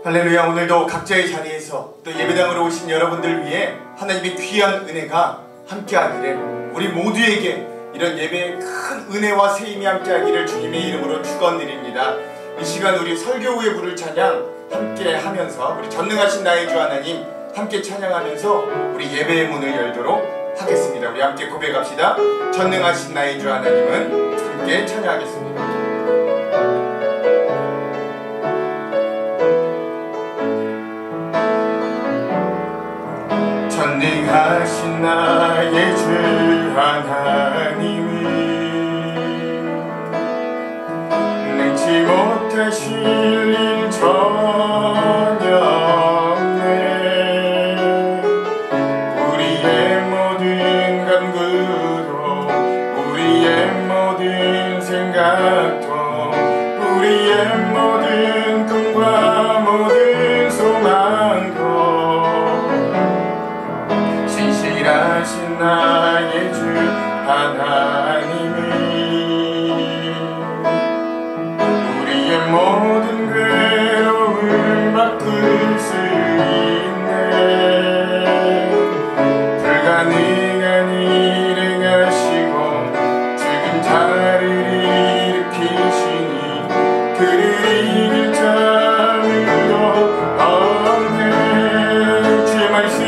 할렐루야. 오늘도 각자의 자리에서 또 예배당으로 오신 여러분들 위해 하나님의 귀한 은혜가 함께하기를, 우리 모두에게 이런 예배의 큰 은혜와 세임이 함께하기를 주님의 이름으로 축원드립니다. 이 시간 우리 설교후에 부를 찬양 함께 하면서 우리 전능하신 나의 주 하나님 함께 찬양하면서 우리 예배의 문을 열도록 하겠습니다. 우리 함께 고백합시다. 전능하신 나의 주 하나님은 함께 찬양하겠습니다. 전능하신 나의 주 하나님은 능치 못하실 일 전혀 없네. 우리의 모든 간구도, 우리의 모든 생각도, 우리의 모든 꿈과 모든 소망도 신실하신 나의 주 하나님은 우리의 모든 괴로움 바꿀 수 있네. 불가능한 일을 하시고 죽은 자를 일으키시니 그를 이길 자유도 없네. 주의 말씀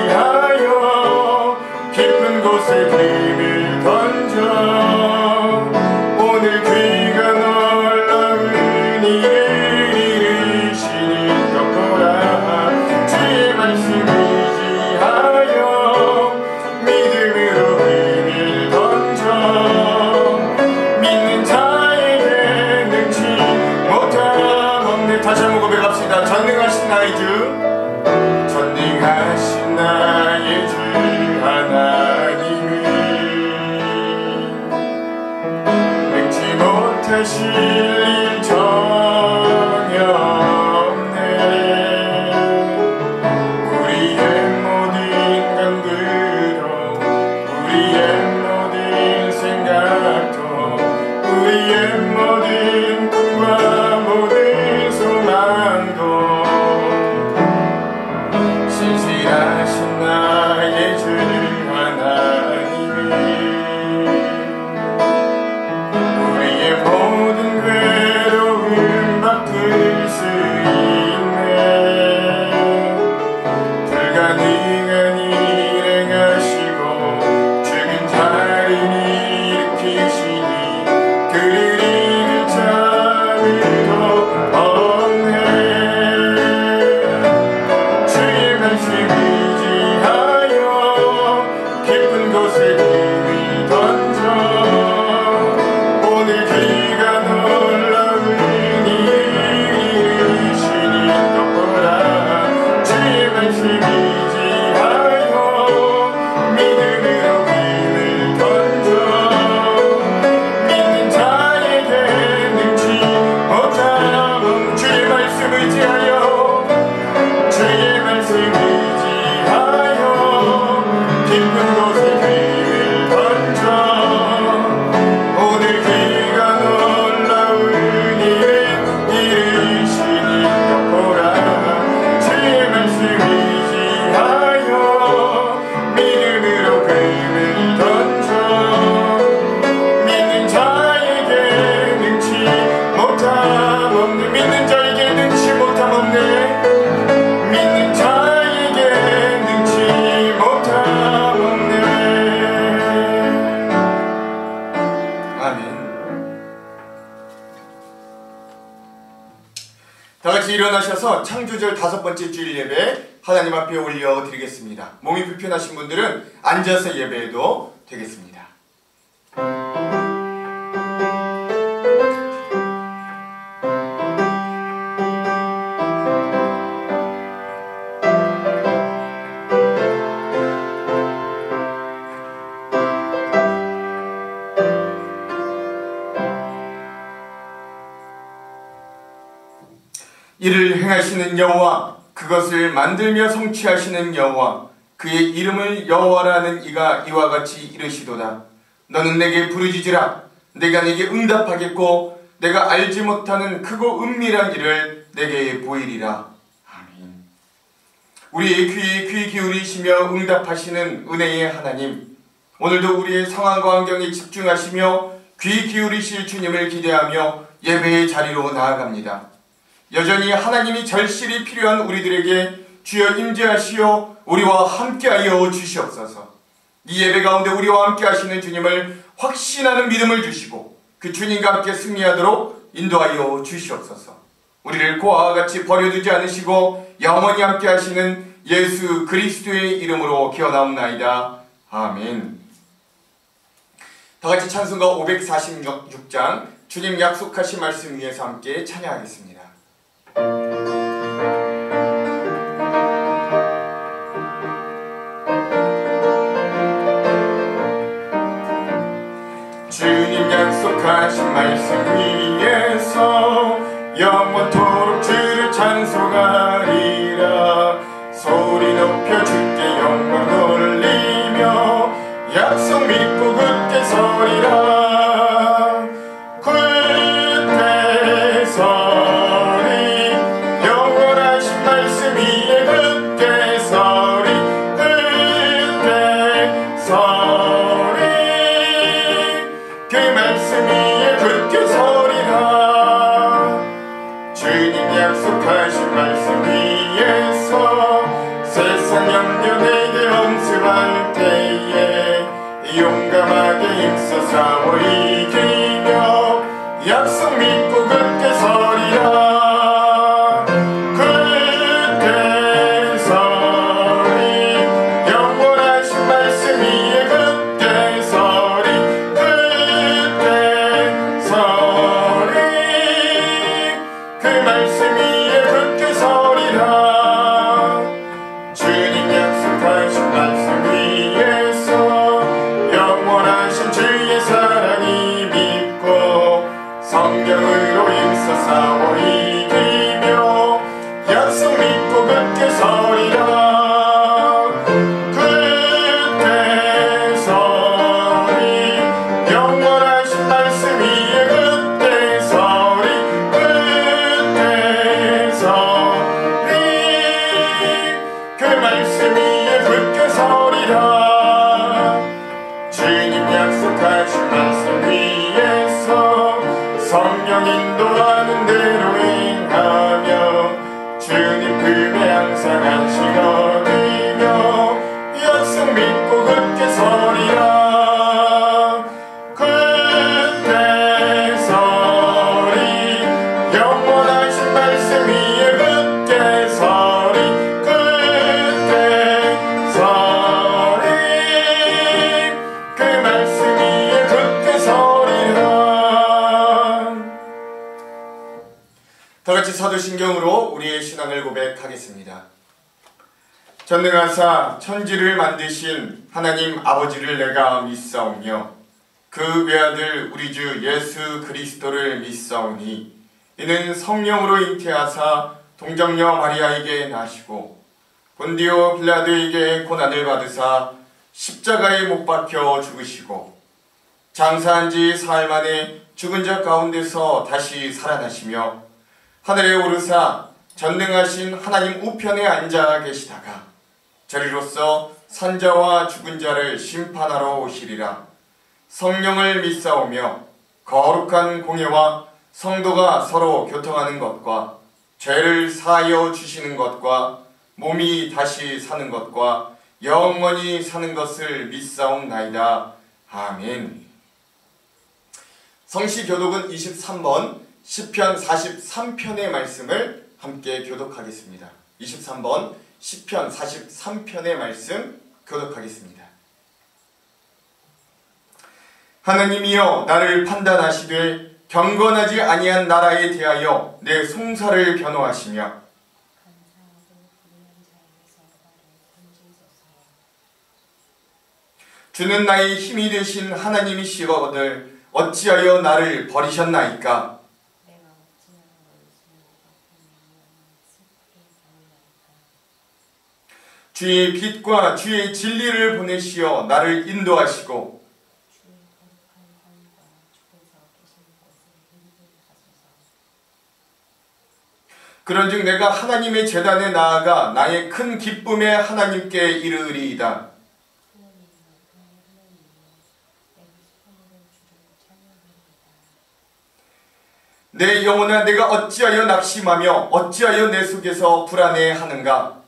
의지하여 깊은 곳에 힘을 던져 오늘 그가 놀라운 일을 이루시니 덮어라. 주의 말씀 의지하여 믿음으로 힘을 던져 믿는 자에게 능치 못함 없네. 다시 한번 고백합시다. 전능하신 나의 주, 전능하신 나의 주 하나님은 능치 못하실 일 전혀 없네. 우리의 모든 간구도, 우리의 모든 생각도, 우리의 모든 꿈과 모든 소망도 신실하신 나의 주 하나님은 우리의 모든 괴로움 바꿀 수 있네. 불가능한 일을 하시고 죽은 자를 일으키시니 그를 이길 자유도 없네. 주의 말씀 의지하여 깊은 곳에 힘을 던져 오늘 그가 놀라운 일을 이루시니 덮어라. 주의 말씀 의지하여 믿음으로 힘을 던져 믿는 자에게 능치 못함. 주의 말씀 의지하여, 주의 말씀 의지하여 깊은 곳에 힘을 던져 오늘 그가 놀라운 일을 이루시니 덮어라. 주의 말씀 의지하여 믿음으로 힘을 던져 믿는 자에게 능치 못함 없네. 믿는 자에게 능치 못함 없네. 믿는 자에게 능치 못함 없네. 아멘. 다같이 일어나셔서 창조절 5번째 주일 예배 하나님 앞에 올려드리겠습니다. 몸이 불편하신 분들은 앉아서 예배해도 되겠습니다. 이를 행하시는 여호와, 그것을 만들며 성취하시는 여호와, 그의 이름을 여호와라는 이가 이와 같이 이르시도다. 너는 내게 부르짖으라. 내가 네게 응답하겠고 내가 알지 못하는 크고 은밀한 일을 내게 보이리라. 아멘. 우리의 귀에 귀 기울이시며 응답하시는 은혜의 하나님, 오늘도 우리의 상황과 환경에 집중하시며 귀 기울이실 주님을 기대하며 예배의 자리로 나아갑니다. 여전히 하나님이 절실히 필요한 우리들에게 주여 임재하시어 우리와 함께하여 주시옵소서. 이 예배 가운데 우리와 함께하시는 주님을 확신하는 믿음을 주시고 그 주님과 함께 승리하도록 인도하여 주시옵소서. 우리를 고아와 같이 버려두지 않으시고 영원히 함께하시는 예수 그리스도의 이름으로 기원하옵나이다. 아멘. 다같이 찬송가 546장 주님 약속하신 말씀 위에서 함께 찬양하겠습니다. 주님 약속하신 말씀 위에서 영원토록 주를 찬송하리라. 소리 높여 주께 영광 돌리며 약속 믿고 굳게 서리라. 굳게 서리 영원하신 말씀 위에 굳게 서리. 굳게 서리 그 말씀 위에 굳게 서리라. 주님 약속하신 말씀 위에서 세상 염려 내게 엄습할 때에 용감하게 힘써 싸워 이기며 약속 믿고 굳게 서리라. 굳게 서리 영원하신 말씀 위에 굳게 서리. 굳게 서리 그 말씀 위에 굳게 서리라. 주님 약속하신 말씀 위에서 영원하신 주의 사랑이 믿고 성령으로 힘써 싸워 이기며 약속 믿고 굳게 서리라. 굳게 서리 영원하신 말씀 위에 굳게 서리. 굳게 서리 그 말씀 위에 굳게 서리라. 주님 약속하신 말씀 위에서 성령 인도하는 대로 행하며 주님 품에 항상 안식 얻으며 약속 믿고 굳게 서리라. 굳게 서리 영원하신 말씀 위에 굳게 서리. 굳게 서리 그 말씀 위에 굳게 서리라. 다같이 사도신경으로 우리의 신앙을 고백하겠습니다. 전능하사 천지를 만드신 하나님 아버지를 내가 믿사오며 그 외아들 우리 주 예수 그리스도를 믿사오니 이는 성령으로 잉태하사 동정녀 마리아에게 나시고 본디오 빌라도에게 고난을 받으사 십자가에 못 박혀 죽으시고 장사한 지 사흘 만에 죽은 자 가운데서 다시 살아나시며 하늘에 오르사 전능하신 하나님 우편에 앉아 계시다가 저리로서 산자와 죽은 자를 심판하러 오시리라. 성령을 믿사오며 거룩한 공예와 성도가 서로 교통하는 것과 죄를 사하여 주시는 것과 몸이 다시 사는 것과 영원히 사는 것을 믿사옵나이다. 아멘. 성시 교독은 23번 시편 43편의 말씀을 함께 교독하겠습니다. 23번 시편 43편의 말씀 교독하겠습니다. 하나님이여 나를 판단하시되 경건하지 아니한 나라에 대하여 내 송사를 변호하시며 주는 나의 힘이 되신 하나님이시거늘 어찌하여 나를 버리셨나이까? 주의 빛과 주의 진리를 보내시어 나를 인도하시고 그런즉 내가 하나님의 제단에 나아가 나의 큰 기쁨에 하나님께 이르리이다. 내 영혼아, 내가 어찌하여 낙심하며 어찌하여 내 속에서 불안해하는가?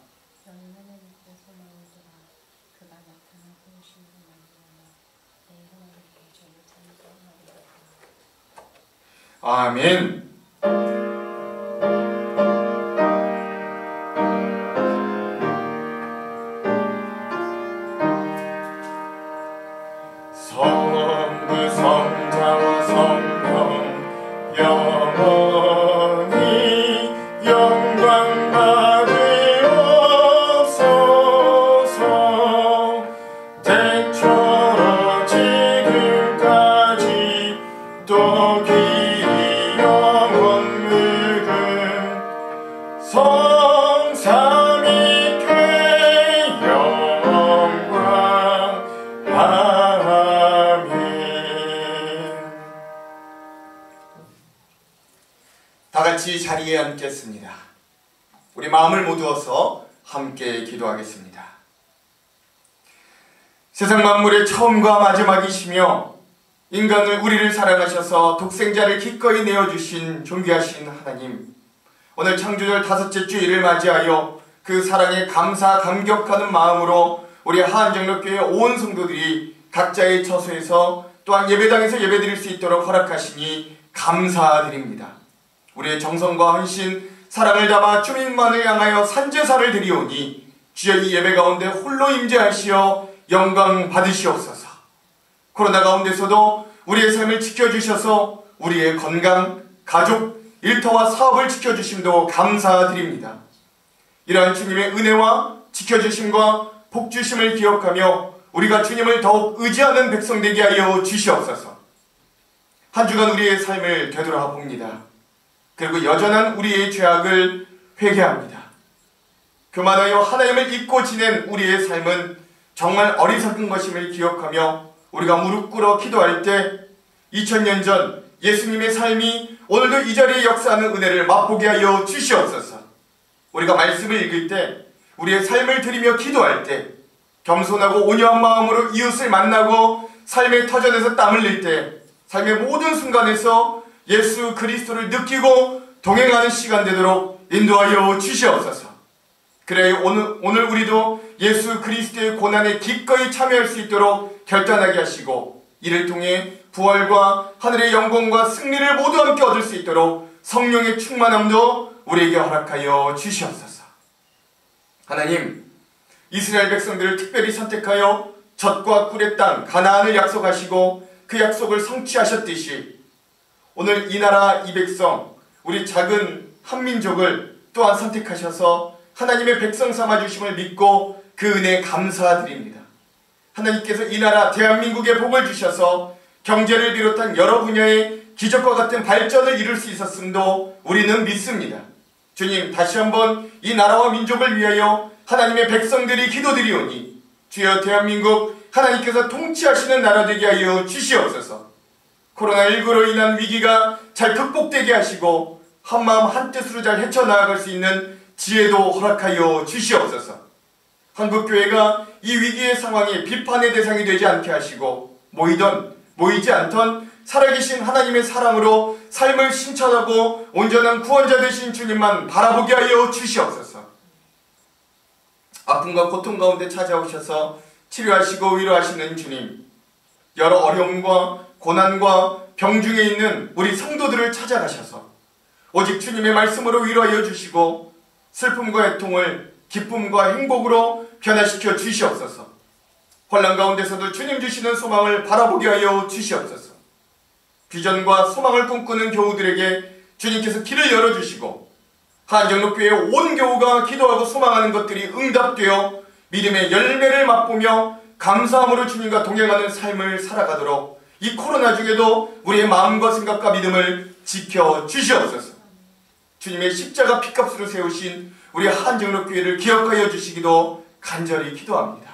아멘. 성부 성자와 성령 영원히 영광 받으옵소서. 태초로 지금까지 또 영원 늙은 성삼위께 영광. 아멘. 다같이 자리에 앉겠습니다. 우리 마음을 모두어서 함께 기도하겠습니다. 세상 만물의 처음과 마지막이시며 인간을 우리를 사랑하셔서 독생자를 기꺼이 내어주신 존귀하신 하나님, 오늘 창조절 5째 주일을 맞이하여 그 사랑에 감사 감격하는 마음으로 우리 하안정력교회 온 성도들이 각자의 처소에서 또한 예배당에서 예배드릴 수 있도록 허락하시니 감사드립니다. 우리의 정성과 헌신, 사랑을 담아 주민만을 향하여 산제사를 드리오니 주여 이 예배 가운데 홀로 임재하시어 영광 받으시옵소서. 코로나 가운데서도 우리의 삶을 지켜주셔서 우리의 건강, 가족, 일터와 사업을 지켜주심도 감사드립니다. 이러한 주님의 은혜와 지켜주심과 복주심을 기억하며 우리가 주님을 더욱 의지하는 백성 되게 하여 주시옵소서. 한 주간 우리의 삶을 되돌아봅니다. 그리고 여전한 우리의 죄악을 회개합니다. 교만하여 하나님을 잊고 지낸 우리의 삶은 정말 어리석은 것임을 기억하며 우리가 무릎 꿇어 기도할 때 2000년 전 예수님의 삶이 오늘도 이 자리에 역사하는 은혜를 맛보게 하여 주시옵소서. 우리가 말씀을 읽을 때, 우리의 삶을 드리며 기도할 때, 겸손하고 온유한 마음으로 이웃을 만나고 삶의 터전에서 땀을 흘릴 때, 삶의 모든 순간에서 예수 그리스도를 느끼고 동행하는 시간 되도록 인도하여 주시옵소서. 그래 오늘 우리도 예수 그리스도의 고난에 기꺼이 참여할 수 있도록 결단하게 하시고 이를 통해 부활과 하늘의 영광과 승리를 모두 함께 얻을 수 있도록 성령의 충만함도 우리에게 허락하여 주시옵소서. 하나님, 이스라엘 백성들을 특별히 선택하여 젖과 꿀의 땅 가나안을 약속하시고 그 약속을 성취하셨듯이 오늘 이 나라 이 백성, 우리 작은 한민족을 또한 선택하셔서 하나님의 백성 삼아주심을 믿고 그 은혜에 감사드립니다. 하나님께서 이 나라 대한민국에 복을 주셔서 경제를 비롯한 여러 분야의 기적과 같은 발전을 이룰 수 있었음도 우리는 믿습니다. 주님, 다시 한번 이 나라와 민족을 위하여 하나님의 백성들이 기도드리오니 주여 대한민국 하나님께서 통치하시는 나라 되게 하여 주시옵소서. 코로나19로 인한 위기가 잘 극복되게 하시고 한마음 한뜻으로 잘 헤쳐나아갈 수 있는 지혜도 허락하여 주시옵소서. 한국교회가 이 위기의 상황이 비판의 대상이 되지 않게 하시고 모이던 모이지 않던 살아계신 하나님의 사랑으로 삶을 신천하고 온전한 구원자 되신 주님만 바라보게 하여 주시옵소서. 아픔과 고통 가운데 찾아오셔서 치료하시고 위로하시는 주님, 여러 어려움과 고난과 병 중에 있는 우리 성도들을 찾아가셔서 오직 주님의 말씀으로 위로하여 주시고 슬픔과 애통을 기쁨과 행복으로 변화시켜 주시옵소서. 혼란 가운데서도 주님 주시는 소망을 바라보게 하여 주시옵소서. 비전과 소망을 꿈꾸는 교우들에게 주님께서 길을 열어주시고 한정록교회의 온 교우가 기도하고 소망하는 것들이 응답되어 믿음의 열매를 맛보며 감사함으로 주님과 동행하는 삶을 살아가도록 이 코로나 중에도 우리의 마음과 생각과 믿음을 지켜 주시옵소서. 주님의 십자가 피값으로 세우신 우리 한정록교회를 기억하여 주시기도 간절히 기도합니다.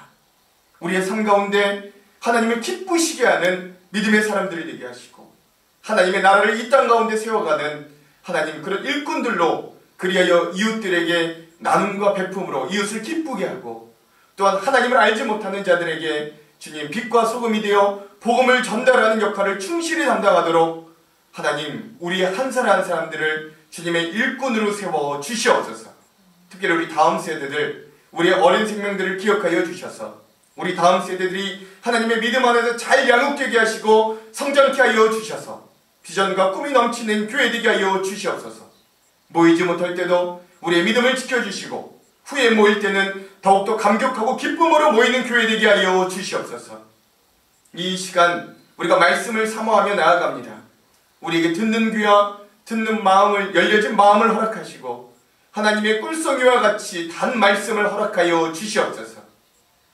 우리의 삶 가운데 하나님을 기쁘시게 하는 믿음의 사람들이 되게 하시고 하나님의 나라를 이 땅 가운데 세워가는 하나님 그런 일꾼들로 그 그리하여 이웃들에게 나눔과 베품으로 이웃을 기쁘게 하고, 또한 하나님을 알지 못하는 자들에게 주님 빛과 소금이 되어 복음을 전달하는 역할을 충실히 담당하도록 하나님 우리 한 사람 한 사람들을 주님의 일꾼으로 세워 주시옵소서. 특별히 우리 다음 세대들, 우리의 어린 생명들을 기억하여 주셔서 우리 다음 세대들이 하나님의 믿음 안에서 잘 양육되게 하시고 성장케 하여 주셔서 비전과 꿈이 넘치는 교회 되게 하여 주시옵소서. 모이지 못할 때도 우리의 믿음을 지켜주시고 후에 모일 때는 더욱더 감격하고 기쁨으로 모이는 교회 되게 하여 주시옵소서. 이 시간 우리가 말씀을 사모하며 나아갑니다. 우리에게 듣는 귀와 듣는 마음을, 열려진 마음을 허락하시고 하나님의 꿀송이와 같이 단 말씀을 허락하여 주시옵소서.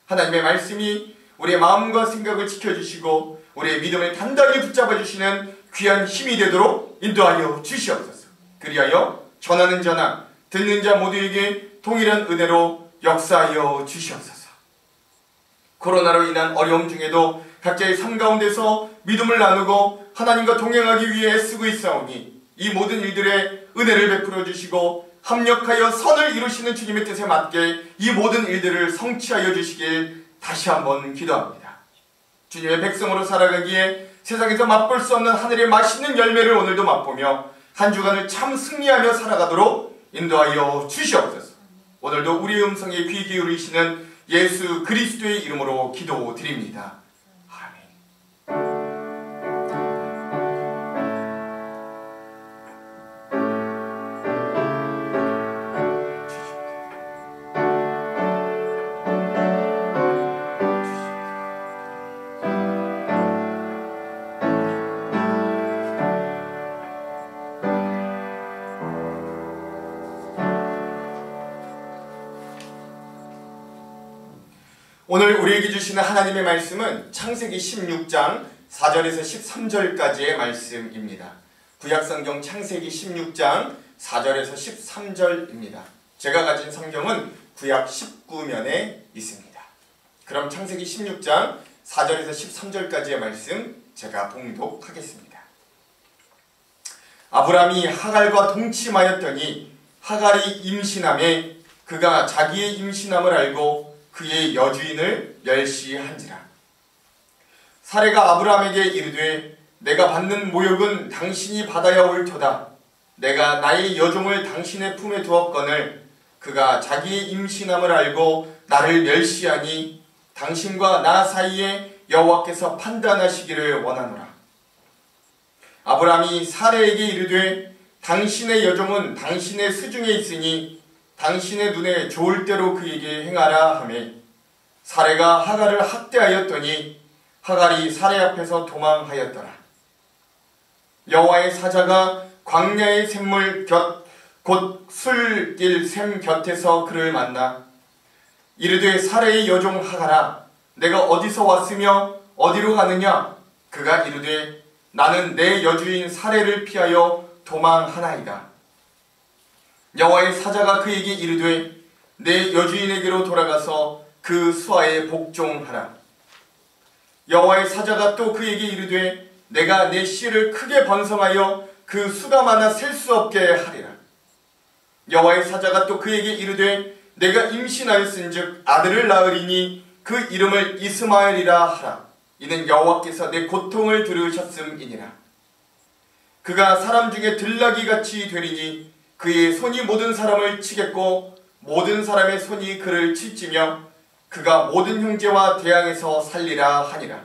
하나님의 말씀이 우리의 마음과 생각을 지켜주시고 우리의 믿음을 단단히 붙잡아 주시는 귀한 힘이 되도록 인도하여 주시옵소서. 그리하여 전하는 자나 듣는 자 모두에게 동일한 은혜로 역사하여 주시옵소서. 코로나로 인한 어려움 중에도 각자의 삶 가운데서 믿음을 나누고 하나님과 동행하기 위해 애쓰고 있사오니 이 모든 일들에 은혜를 베풀어 주시고 합력하여 선을 이루시는 주님의 뜻에 맞게 이 모든 일들을 성취하여 주시길 다시 한번 기도합니다. 주님의 백성으로 살아가기에 세상에서 맛볼 수 없는 하늘의 맛있는 열매를 오늘도 맛보며 한 주간을 참 승리하며 살아가도록 인도하여 주시옵소서. 오늘도 우리의 음성에 귀 기울이시는 예수 그리스도의 이름으로 기도드립니다. 오늘 우리에게 주시는 하나님의 말씀은 창세기 16장 4절에서 13절까지의 말씀입니다. 구약성경 창세기 16장 4절에서 13절입니다. 제가 가진 성경은 구약 19면에 있습니다. 그럼 창세기 16장 4절에서 13절까지의 말씀 제가 봉독하겠습니다. 아브람이 하갈과 동침하였더니 하갈이 임신함에 그가 자기의 임신함을 알고 그의 여주인을 멸시한지라. 사레가 아브람에게 이르되 내가 받는 모욕은 당신이 받아야 옳도다. 내가 나의 여종을 당신의 품에 두었거늘 그가 자기의 임신함을 알고 나를 멸시하니 당신과 나 사이에 여호와께서 판단하시기를 원하노라. 아브람이 사레에게 이르되 당신의 여종은 당신의 수중에 있으니 당신의 눈에 좋을 대로 그에게 행하라 하매 사레가 하갈을 학대하였더니 하갈이 사레 앞에서 도망하였더라. 여호와의 사자가 광야의 샘물 곁 곧 술길 샘 곁에서 그를 만나 이르되 사레의 여종 하갈아 내가 어디서 왔으며 어디로 가느냐. 그가 이르되 나는 내 여주인 사레를 피하여 도망하나이다. 여호와의 사자가 그에게 이르되 내 여주인에게로 돌아가서 그 수하에 복종하라. 여호와의 사자가 또 그에게 이르되 내가 내 씨를 크게 번성하여 그 수가 많아 셀 수 없게 하리라. 여호와의 사자가 또 그에게 이르되 내가 임신하였은즉 아들을 낳으리니 그 이름을 이스마엘이라 하라. 이는 여호와께서 내 고통을 들으셨음이니라. 그가 사람 중에 들나귀같이 되리니 그의 손이 모든 사람을 치겠고 모든 사람의 손이 그를 칠지며 그가 모든 형제와 대항해서 살리라 하니라.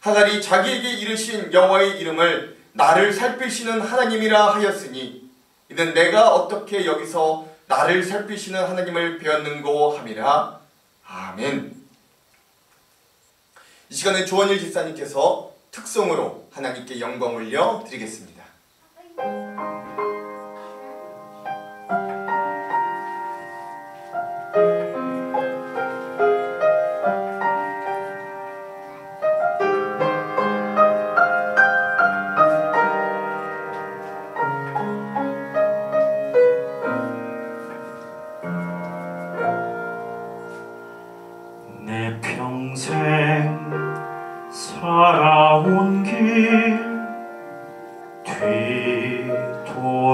하갈이 자기에게 이르신 여호와의 이름을 나를 살피시는 하나님이라 하였으니 이는 내가 어떻게 여기서 나를 살피시는 하나님을 배웠는고 함이라. 아멘. 이 시간에 조원일 집사님께서 특송으로 하나님께 영광 올려 드리겠습니다. 살아온 길 뒤돌아보니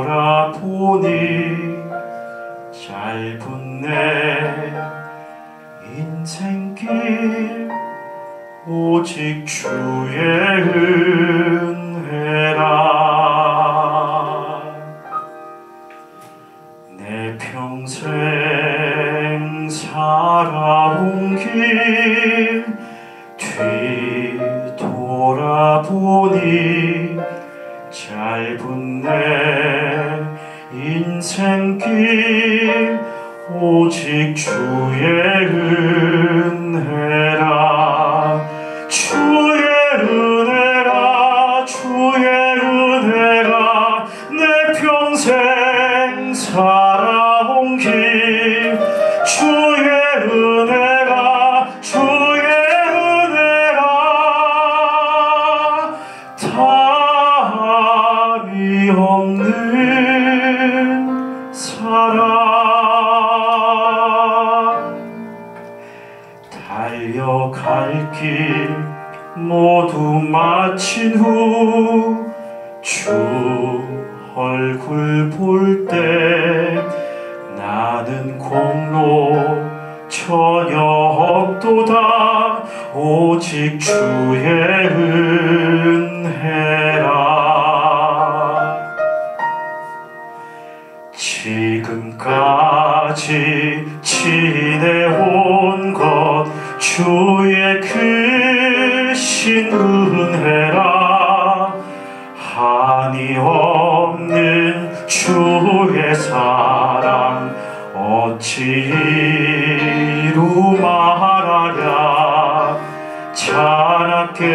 오직 주의 은혜라. 내 평생 살아온 길 뒤돌아보니 짧은 내 인생길 오직 주의 은혜라. 주의 은혜라. 주의 은혜라. 내 평생 살아온 길 주의 은혜라. 주의 은혜라. 답이 없는 사랑. 달려갈 길 모두 마친 후 주 얼굴 볼 때 나는 공로 전혀 없도다. 오직 주의 은혜라. 지금까지 지내온 것 주의 크신 은혜라. 한이 없는 주의 사랑 어찌 이루 말하랴. 자나깨나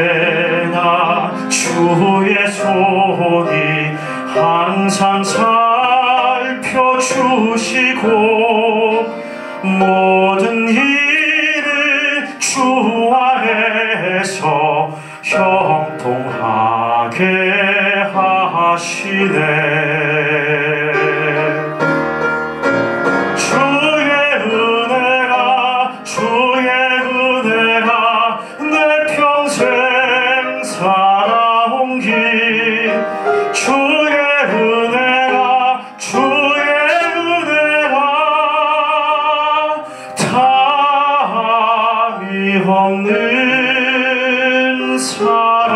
주의 손이 항상 살펴주시고 모든 일을 주 안에서 형통하게 하시네. 주의 은혜라. 주의 은혜라. 내 평생 살아온 길 주의 은혜라. 주의 은혜라. 답이 없는 사랑.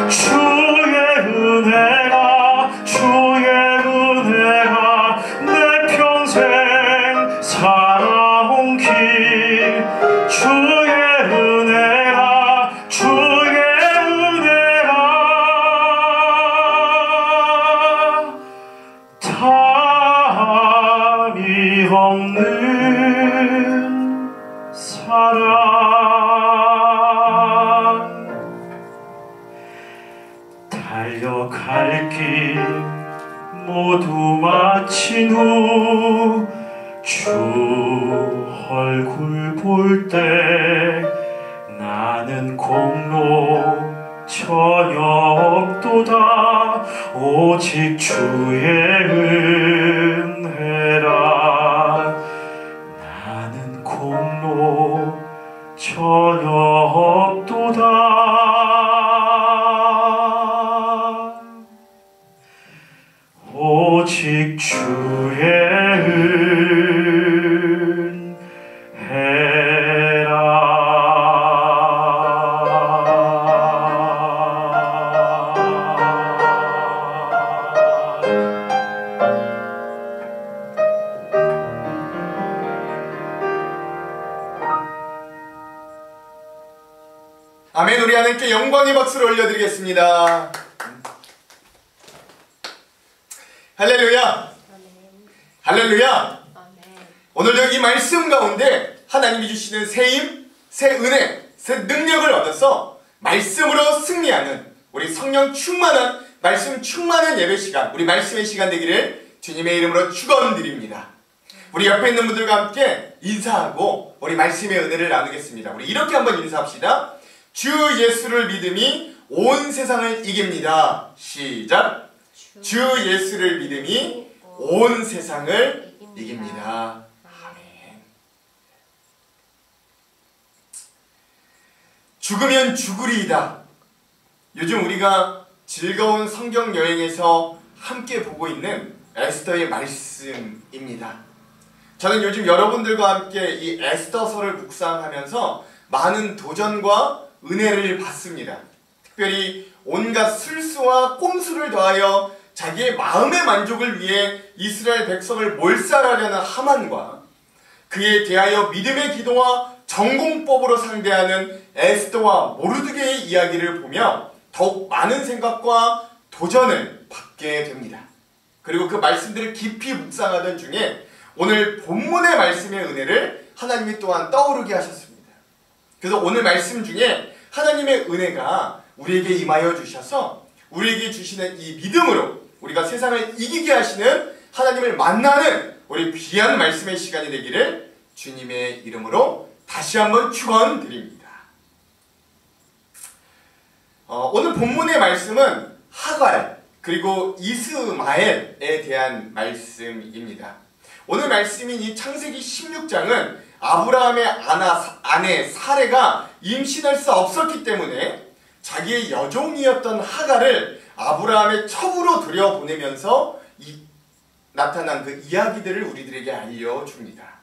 주의 은혜라. 주의 은혜라. 내 평생 살아온 길 주의 은혜라. 주의 은혜라. 답이 없는 사랑. 달려갈 길 모두 마친 후 주 얼굴 볼 때 나는 공로 전혀 없도다. 오직 주의 은혜라. 나는 공로 전혀 없도다. 오직 주의 아멘. 우리 하나님께 영광의 박수를 올려드리겠습니다. 할렐루야. 할렐루야. 오늘도 이 말씀 가운데 하나님이 주시는 새 힘, 새 은혜, 새 능력을 얻어서 말씀으로 승리하는 우리 성령 충만한 말씀 충만한 예배 시간, 우리 말씀의 시간 되기를 주님의 이름으로 축원드립니다. 우리 옆에 있는 분들과 함께 인사하고 우리 말씀의 은혜를 나누겠습니다. 우리 이렇게 한번 인사합시다. 주 예수를 믿음이 온 세상을 이깁니다. 시작. 주 예수를 믿음이 온 세상을 이깁니다. 아멘. 죽으면 죽으리이다. 요즘 우리가 즐거운 성경 여행에서 함께 보고 있는 에스더의 말씀입니다. 저는 요즘 여러분들과 함께 이 에스더서를 묵상하면서 많은 도전과 은혜를 받습니다. 특별히 온갖 술수와 꼼수를 더하여 자기의 마음의 만족을 위해 이스라엘 백성을 몰살하려는 하만과 그에 대하여 믿음의 기도와 전공법으로 상대하는 에스더와 모르드게의 이야기를 보며 더욱 많은 생각과 도전을 받게 됩니다. 그리고 그 말씀들을 깊이 묵상하던 중에 오늘 본문의 말씀의 은혜를 하나님이 또한 떠오르게 하셨습니다. 그래서 오늘 말씀 중에 하나님의 은혜가 우리에게 임하여 주셔서 우리에게 주시는 이 믿음으로 우리가 세상을 이기게 하시는 하나님을 만나는 우리 귀한 말씀의 시간이 되기를 주님의 이름으로 다시 한번 축원드립니다. 오늘 본문의 말씀은 하갈 그리고 이스마엘에 대한 말씀입니다. 오늘 말씀인 이 창세기 16장은 아브라함의 아내 사레가 임신할 수 없었기 때문에 자기의 여종이었던 하갈을 아브라함의 첩으로 들여보내면서 나타난 그 이야기들을 우리들에게 알려줍니다.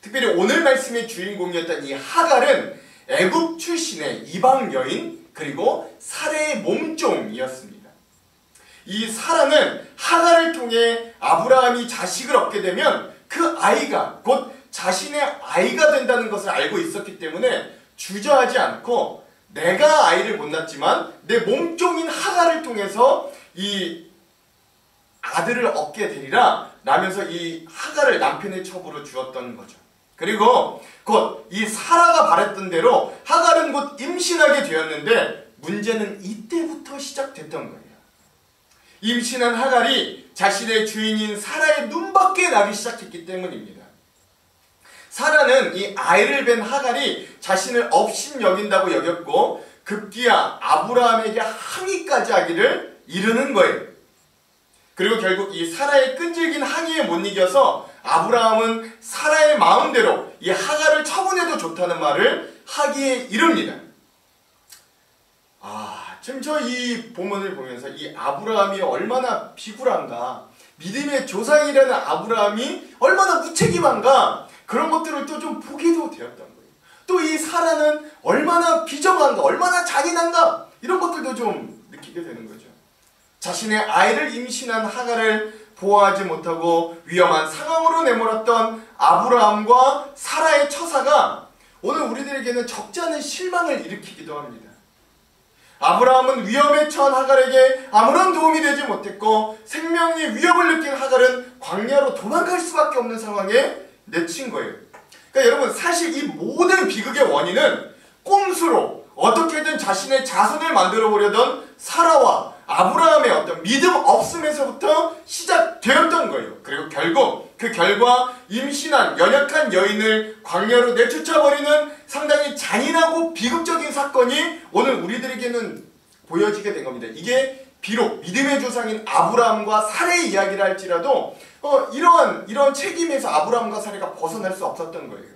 특별히 오늘 말씀의 주인공이었던 이 하갈은 애굽 출신의 이방 여인 그리고 사레의 몸종이었습니다. 이 사라는 하갈을 통해 아브라함이 자식을 얻게 되면 그 아이가 곧 자신의 아이가 된다는 것을 알고 있었기 때문에 주저하지 않고 내가 아이를 못 낳지만 내 몸종인 하갈을 통해서 이 아들을 얻게 되리라 라면서 이 하갈을 남편의 첩으로 주었던 거죠. 그리고 곧 이 사라가 바랬던 대로 하갈은 곧 임신하게 되었는데 문제는 이때부터 시작됐던 거예요. 임신한 하갈이 자신의 주인인 사라의 눈밖에 나기 시작했기 때문입니다. 사라는 이 아이를 뵌 하갈이 자신을 업신 여긴다고 여겼고 급기야 아브라함에게 항의까지 하기를 이르는 거예요. 그리고 결국 이 사라의 끈질긴 항의에 못 이겨서 아브라함은 사라의 마음대로 이 하갈을 처분해도 좋다는 말을 하기에 이릅니다. 지금 저 이 본문을 보면서 이 아브라함이 얼마나 비굴한가, 믿음의 조상이라는 아브라함이 얼마나 무책임한가, 그런 것들을 또 좀 보기도 되었던 거예요. 또 이 사라는 얼마나 비정한가, 얼마나 잔인한가, 이런 것들도 좀 느끼게 되는 거죠. 자신의 아이를 임신한 하갈을 보호하지 못하고 위험한 상황으로 내몰았던 아브라함과 사라의 처사가 오늘 우리들에게는 적지 않은 실망을 일으키기도 합니다. 아브라함은 위험에 처한 하갈에게 아무런 도움이 되지 못했고 생명의 위협을 느낀 하갈은 광야로 도망갈 수밖에 없는 상황에 내친 거예요. 그러니까 여러분, 사실 이 모든 비극의 원인은 꼼수로 어떻게든 자신의 자손을 만들어 보려던 사라와 아브라함의 어떤 믿음 없음에서부터 시작되었던 거예요. 그리고 결국 그 결과 임신한 연약한 여인을 광야로 내쫓아버리는 상당히 잔인하고 비극적인 사건이 오늘 우리들에게는 보여지게 된 겁니다. 이게 비록 믿음의 조상인 아브라함과 사레의 이야기를 할지라도 이런 책임에서 아브라함과 사레가 벗어날 수 없었던 거예요.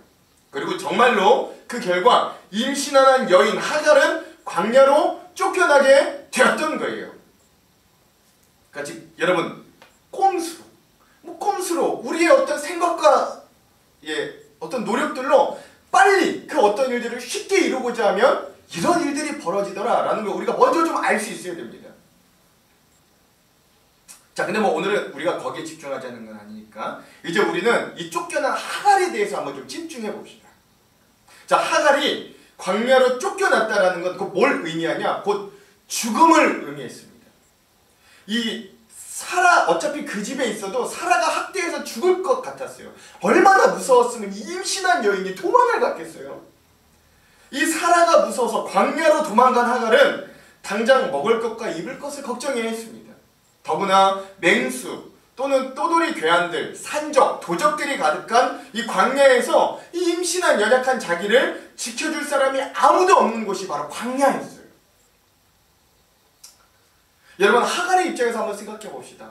그리고 정말로 그 결과 임신한 여인 하갈은 광야로 쫓겨나게 되었던 거예요. 그러니까 즉 여러분, 꼼수로 우리의 어떤 생각과 어떤 노력들로 빨리 그 어떤 일들을 쉽게 이루고자 하면 이런 일들이 벌어지더라 라는 걸 우리가 먼저 좀 알 수 있어야 됩니다. 자, 근데 오늘은 우리가 거기에 집중하자는 건 아니니까 이제 우리는 이 쫓겨난 하갈에 대해서 한번 좀 집중해 봅시다. 자, 하갈이 광야로 쫓겨났다라는 건 곧 뭘 의미하냐? 곧 죽음을 의미했습니다. 이 사라, 어차피 그 집에 있어도 사라가 학대해서 죽을 것 같았어요. 얼마나 무서웠으면 이 임신한 여인이 도망을 갔겠어요. 이 사라가 무서워서 광야로 도망간 하갈은 당장 먹을 것과 입을 것을 걱정해야 했습니다. 더구나 맹수 또는 또돌이 괴한들, 산적, 도적들이 가득한 이 광야에서 이 임신한 연약한 자기를 지켜줄 사람이 아무도 없는 곳이 바로 광야였어요. 여러분, 하갈의 입장에서 한번 생각해 봅시다.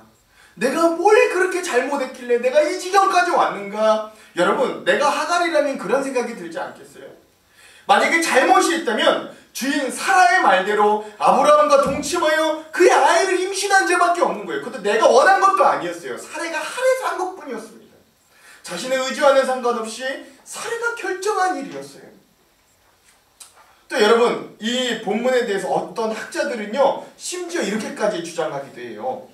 내가 뭘 그렇게 잘못했길래 내가 이 지경까지 왔는가? 여러분, 내가 하갈이라면 그런 생각이 들지 않겠어요? 만약에 잘못이 있다면 주인 사라의 말대로 아브라함과 동침하여 그의 아이를 임신한 죄밖에 없는 거예요. 그것도 내가 원한 것도 아니었어요. 사례가 할애서 한 것뿐이었습니다. 자신의 의지와는 상관없이 사례가 결정한 일이었어요. 또 여러분 이 본문에 대해서 어떤 학자들은요 심지어 이렇게까지 주장하기도 해요.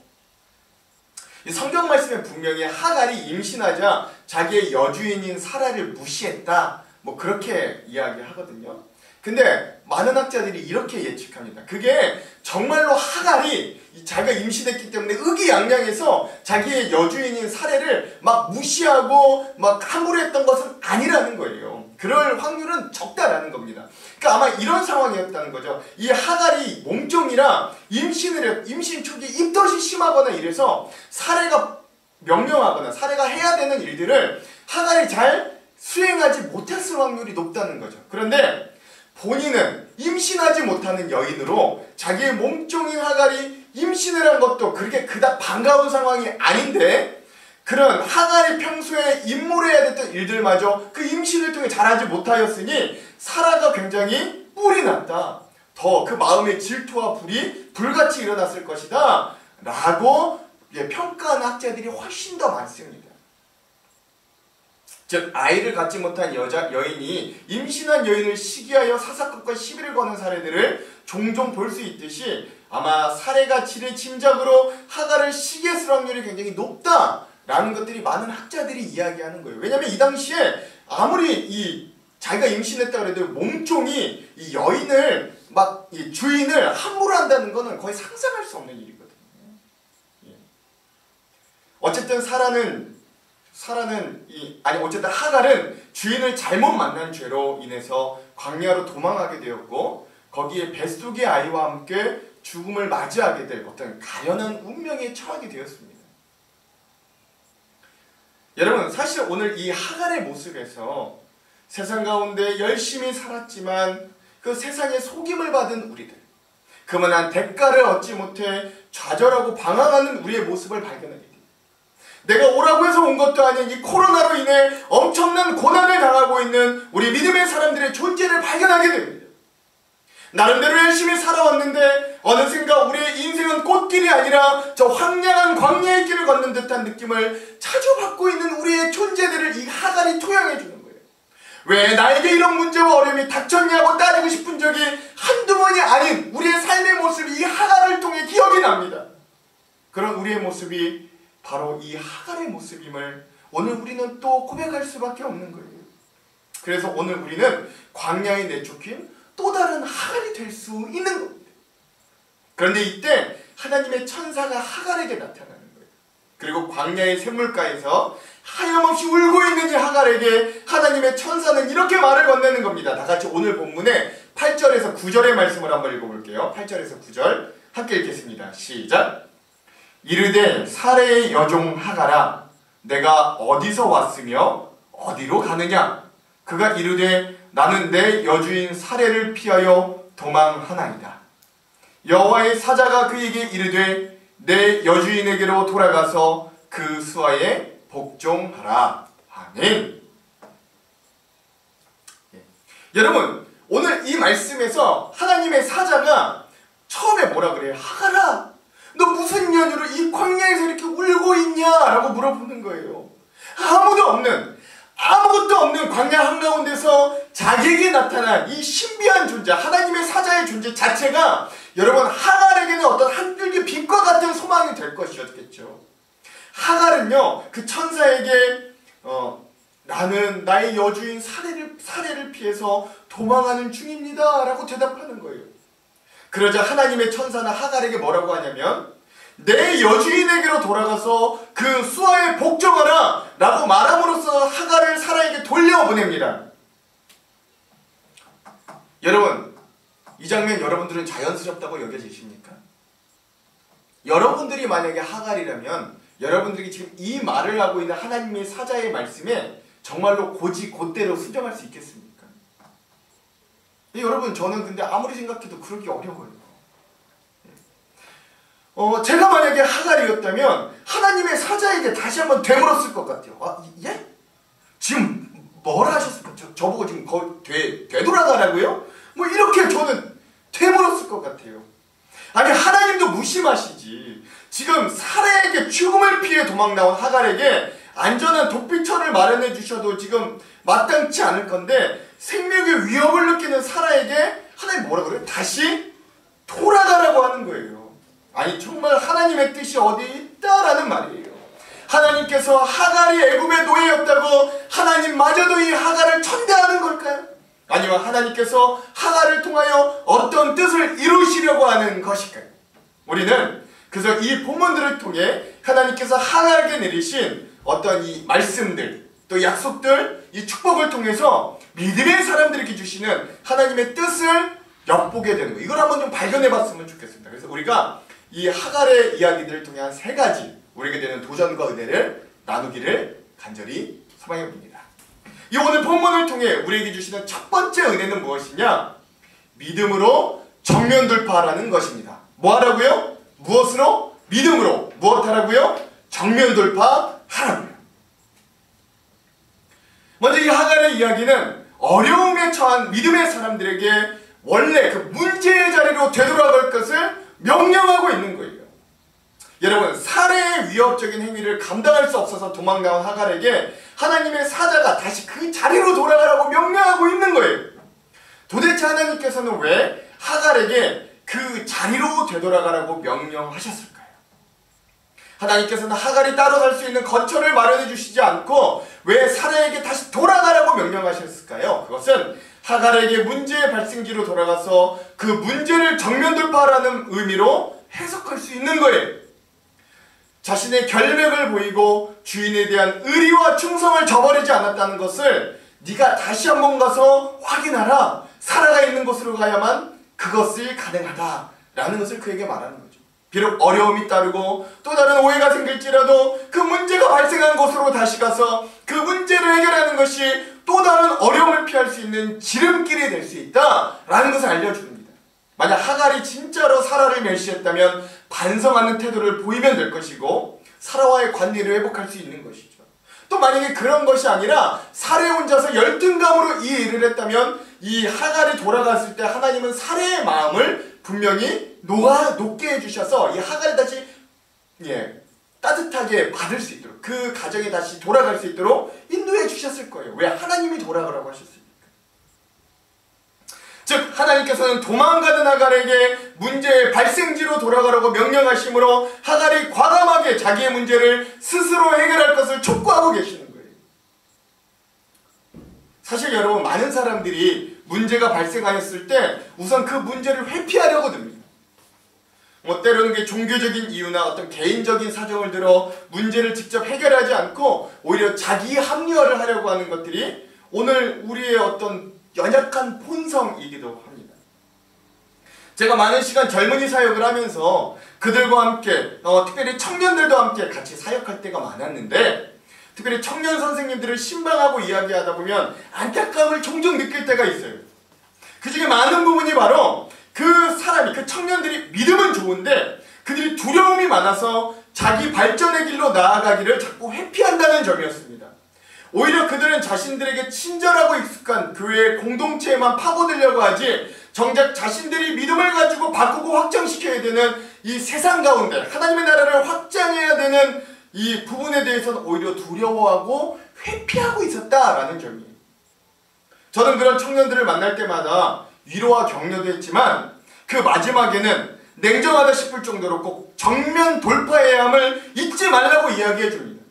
이 성경 말씀에 분명히 하갈이 임신하자 자기의 여주인인 사라를 무시했다 뭐 그렇게 이야기하거든요. 근데 많은 학자들이 이렇게 예측합니다. 그게 정말로 하갈이 자기가 임신했기 때문에 의기양양해서 자기의 여주인인 사례를 막 무시하고 막 함부로 했던 것은 아니라는 거예요. 그럴 확률은 적다라는 겁니다. 그러니까 아마 이런 상황이었다는 거죠. 이 하갈이 몸종이라 임신 초기에 입덧이 심하거나 이래서 사례가 명령하거나 사례가 해야 되는 일들을 하갈이 잘 수행하지 못했을 확률이 높다는 거죠. 그런데 본인은 임신하지 못하는 여인으로 자기의 몸종인 하갈이 임신을 한 것도 그렇게 그닥 반가운 상황이 아닌데 그런 하갈이 평소에 임무해야 됐던 일들마저 그 임신을 통해 잘하지 못하였으니 사라가 굉장히 뿔이 났다. 더 그 마음의 질투와 불이 불같이 일어났을 것이다 라고 평가하는 학자들이 훨씬 더 많습니다. 즉 아이를 갖지 못한 여인이 임신한 여인을 시기하여 사사건건 시비를 거는 사례들을 종종 볼 수 있듯이 아마 사례가 지레 짐작으로 하갈을 시기했을 확률이 굉장히 높다라는 것들이 많은 학자들이 이야기하는 거예요. 왜냐하면 이 당시에 아무리 자기가 임신했다 그래도 몸종이 이 여인을 막 이 주인을 함부로 한다는 것은 거의 상상할 수 없는 일이거든요. 어쨌든 어쨌든 하갈은 주인을 잘못 만난 죄로 인해서 광야로 도망하게 되었고 거기에 뱃속의 아이와 함께 죽음을 맞이하게 될 어떤 가련한 운명에 처하게 되었습니다. 여러분 사실 오늘 이 하갈의 모습에서 세상 가운데 열심히 살았지만 그 세상에 속임을 받은 우리들 그만한 대가를 얻지 못해 좌절하고 방황하는 우리의 모습을 발견하게 됩니다. 내가 오라고 해서 온 것도 아닌 이 코로나로 인해 엄청난 고난을 당하고 있는 우리 믿음의 사람들의 존재를 발견하게 됩니다. 나름대로 열심히 살아왔는데 어느샌가 우리의 인생은 꽃길이 아니라 저 황량한 광야의 길을 걷는 듯한 느낌을 자주 받고 있는 우리의 존재들을 이 하갈이 토양해 주는 거예요. 왜 나에게 이런 문제와 어려움이 닥쳤냐고 따지고 싶은 적이 한두 번이 아닌 우리의 삶의 모습이 이 하갈을 통해 기억이 납니다. 그런 우리의 모습이 바로 이 하갈의 모습임을 오늘 우리는 또 고백할 수밖에 없는 거예요. 그래서 오늘 우리는 광야에 내쫓긴 또 다른 하갈이 될 수 있는 겁니다. 그런데 이때 하나님의 천사가 하갈에게 나타나는 거예요. 그리고 광야의 샘물가에서 하염없이 울고 있는 이 하갈에게 하나님의 천사는 이렇게 말을 건네는 겁니다. 다 같이 오늘 본문의 8절에서 9절의 말씀을 한번 읽어볼게요. 8절에서 9절 함께 읽겠습니다. 시작! 이르되 사레의 여종 하갈아 내가 어디서 왔으며 어디로 가느냐? 그가 이르되 나는 내 여주인 사레를 피하여 도망하나이다. 여호와의 사자가 그에게 이르되 내 여주인에게로 돌아가서 그 수하에 복종하라. 아멘. 여러분 오늘 이 말씀에서 하나님의 사자가 처음에 뭐라 그래요? 하갈아 너 무슨 연유로 이 광야에서 이렇게 울고 있냐? 라고 물어보는 거예요. 아무것도 없는 광야 한가운데서 자기에게 나타난 이 신비한 존재, 하나님의 사자의 존재 자체가 여러분 하갈에게는 어떤 한 줄기 빛과 같은 소망이 될 것이었겠죠. 하갈은요 그 천사에게 나는 나의 여주인 사례를 피해서 도망하는 중입니다 라고 대답하는 거예요. 그러자 하나님의 천사는 하갈에게 뭐라고 하냐면 내 여주인에게로 돌아가서 그 수하에 복종하라 라고 말함으로써 하갈을 사라에게 돌려보냅니다. 여러분 이 장면 여러분들은 자연스럽다고 여겨지십니까? 여러분들이 만약에 하갈이라면 여러분들이 지금 이 말을 하고 있는 하나님의 사자의 말씀에 정말로 곧대로 순종할 수 있겠습니까? 여러분 저는 근데 아무리 생각해도 그러기 어려워요. 제가 만약에 하갈이었다면 하나님의 사자에게 다시 한번 되물었을 것 같아요. 예? 지금 뭐라 하셨습니까? 저보고 지금 되돌아가라고요? 뭐 이렇게 저는 되물었을 것 같아요. 아니 하나님도 무심하시지. 지금 사례에게 죽음을 피해 도망 나온 하갈에게 안전한 독비처를 마련해 주셔도 지금 마땅치 않을 건데 생명의 위협을 느끼는 사라에게 하나님 뭐라 그래요? 다시 돌아가라고 하는 거예요. 아니 정말 하나님의 뜻이 어디 있다라는 말이에요. 하나님께서 하갈이 애굽의 노예였다고 하나님마저도 이 하갈을 천대하는 걸까요? 아니면 하나님께서 하갈을 통하여 어떤 뜻을 이루시려고 하는 것일까요? 우리는 그래서 이 본문들을 통해 하나님께서 하갈에게 내리신 어떤 이 말씀들, 또 약속들, 이 축복을 통해서 믿음의 사람들에게 주시는 하나님의 뜻을 엿보게 되는 거예요. 이걸 한번 좀 발견해 봤으면 좋겠습니다. 그래서 우리가 이 하갈의 이야기들을 통해 한 3가지 우리에게 되는 도전과 은혜를 나누기를 간절히 소망해 봅니다. 이 오늘 본문을 통해 우리에게 주시는 첫 번째 은혜는 무엇이냐? 믿음으로 정면 돌파하라는 것입니다. 뭐 하라고요? 무엇으로? 믿음으로. 무엇 하라고요? 정면 돌파하라고요. 먼저 이 하갈의 이야기는 어려움에 처한 믿음의 사람들에게 원래 그 문제의 자리로 되돌아갈 것을 명령하고 있는 거예요. 여러분, 살해의 위협적인 행위를 감당할 수 없어서 도망나온 하갈에게 하나님의 사자가 다시 그 자리로 돌아가라고 명령하고 있는 거예요. 도대체 하나님께서는 왜 하갈에게 그 자리로 되돌아가라고 명령하셨을까요? 하나님께서는 하갈이 따로 살 수 있는 거처를 마련해 주시지 않고 왜 사라에게 다시 돌아가라고 명령하셨을까요? 그것은 하갈에게 문제의 발생지로 돌아가서 그 문제를 정면 돌파하라는 의미로 해석할 수 있는 거예요. 자신의 결백을 보이고 주인에 대한 의리와 충성을 저버리지 않았다는 것을 네가 다시 한번 가서 확인하라. 사라가 있는 곳으로 가야만 그것이 가능하다라는 것을 그에게 말하는 거죠. 비록 어려움이 따르고 또 다른 오해가 생길지라도 그 문제가 발생한 곳으로 다시 가서 그 문제를 해결하는 것이 또 다른 어려움을 피할 수 있는 지름길이 될 수 있다라는 것을 알려줍니다. 만약 하갈이 진짜로 사라를 멸시했다면 반성하는 태도를 보이면 될 것이고 사라와의 관계를 회복할 수 있는 것이죠. 또 만약에 그런 것이 아니라 사례 혼자서 열등감으로 이 일을 했다면 이 하갈이 돌아갔을 때 하나님은 사례의 마음을 분명히 녹게 해주셔서 이 하갈이 다시 따뜻하게 받을 수 있도록 그 가정에 다시 돌아갈 수 있도록 인도해 주셨을 거예요. 왜 하나님이 돌아가라고 하셨습니까? 즉 하나님께서는 도망가는 하갈에게 문제의 발생지로 돌아가라고 명령하심으로 하갈이 과감하게 자기의 문제를 스스로 해결할 것을 촉구하고 계시는 거예요. 사실 여러분, 많은 사람들이 문제가 발생하였을 때 우선 그 문제를 회피하려고 듭니다. 때로는 게 종교적인 이유나 어떤 개인적인 사정을 들어 문제를 직접 해결하지 않고 오히려 자기 합리화를 하려고 하는 것들이 오늘 우리의 어떤 연약한 본성이기도 합니다. 제가 많은 시간 젊은이 사역을 하면서 그들과 함께 특별히 청년들과 함께 같이 사역할 때가 많았는데 특별히 청년 선생님들을 신방하고 이야기하다 보면 안타까움을 종종 느낄 때가 있어요. 그 중에 많은 부분이 바로 그 청년들이 믿음은 좋은데 그들이 두려움이 많아서 자기 발전의 길로 나아가기를 자꾸 회피한다는 점이었습니다. 오히려 그들은 자신들에게 친절하고 익숙한 교회의 공동체에만 파고들려고 하지 정작 자신들이 믿음을 가지고 바꾸고 확장시켜야 되는 이 세상 가운데 하나님의 나라를 확장해야 되는 이 부분에 대해서는 오히려 두려워하고 회피하고 있었다라는 점이에요. 저는 그런 청년들을 만날 때마다 위로와 격려도 했지만 그 마지막에는 냉정하다 싶을 정도로 꼭 정면 돌파해야 함을 잊지 말라고 이야기해 줍니다.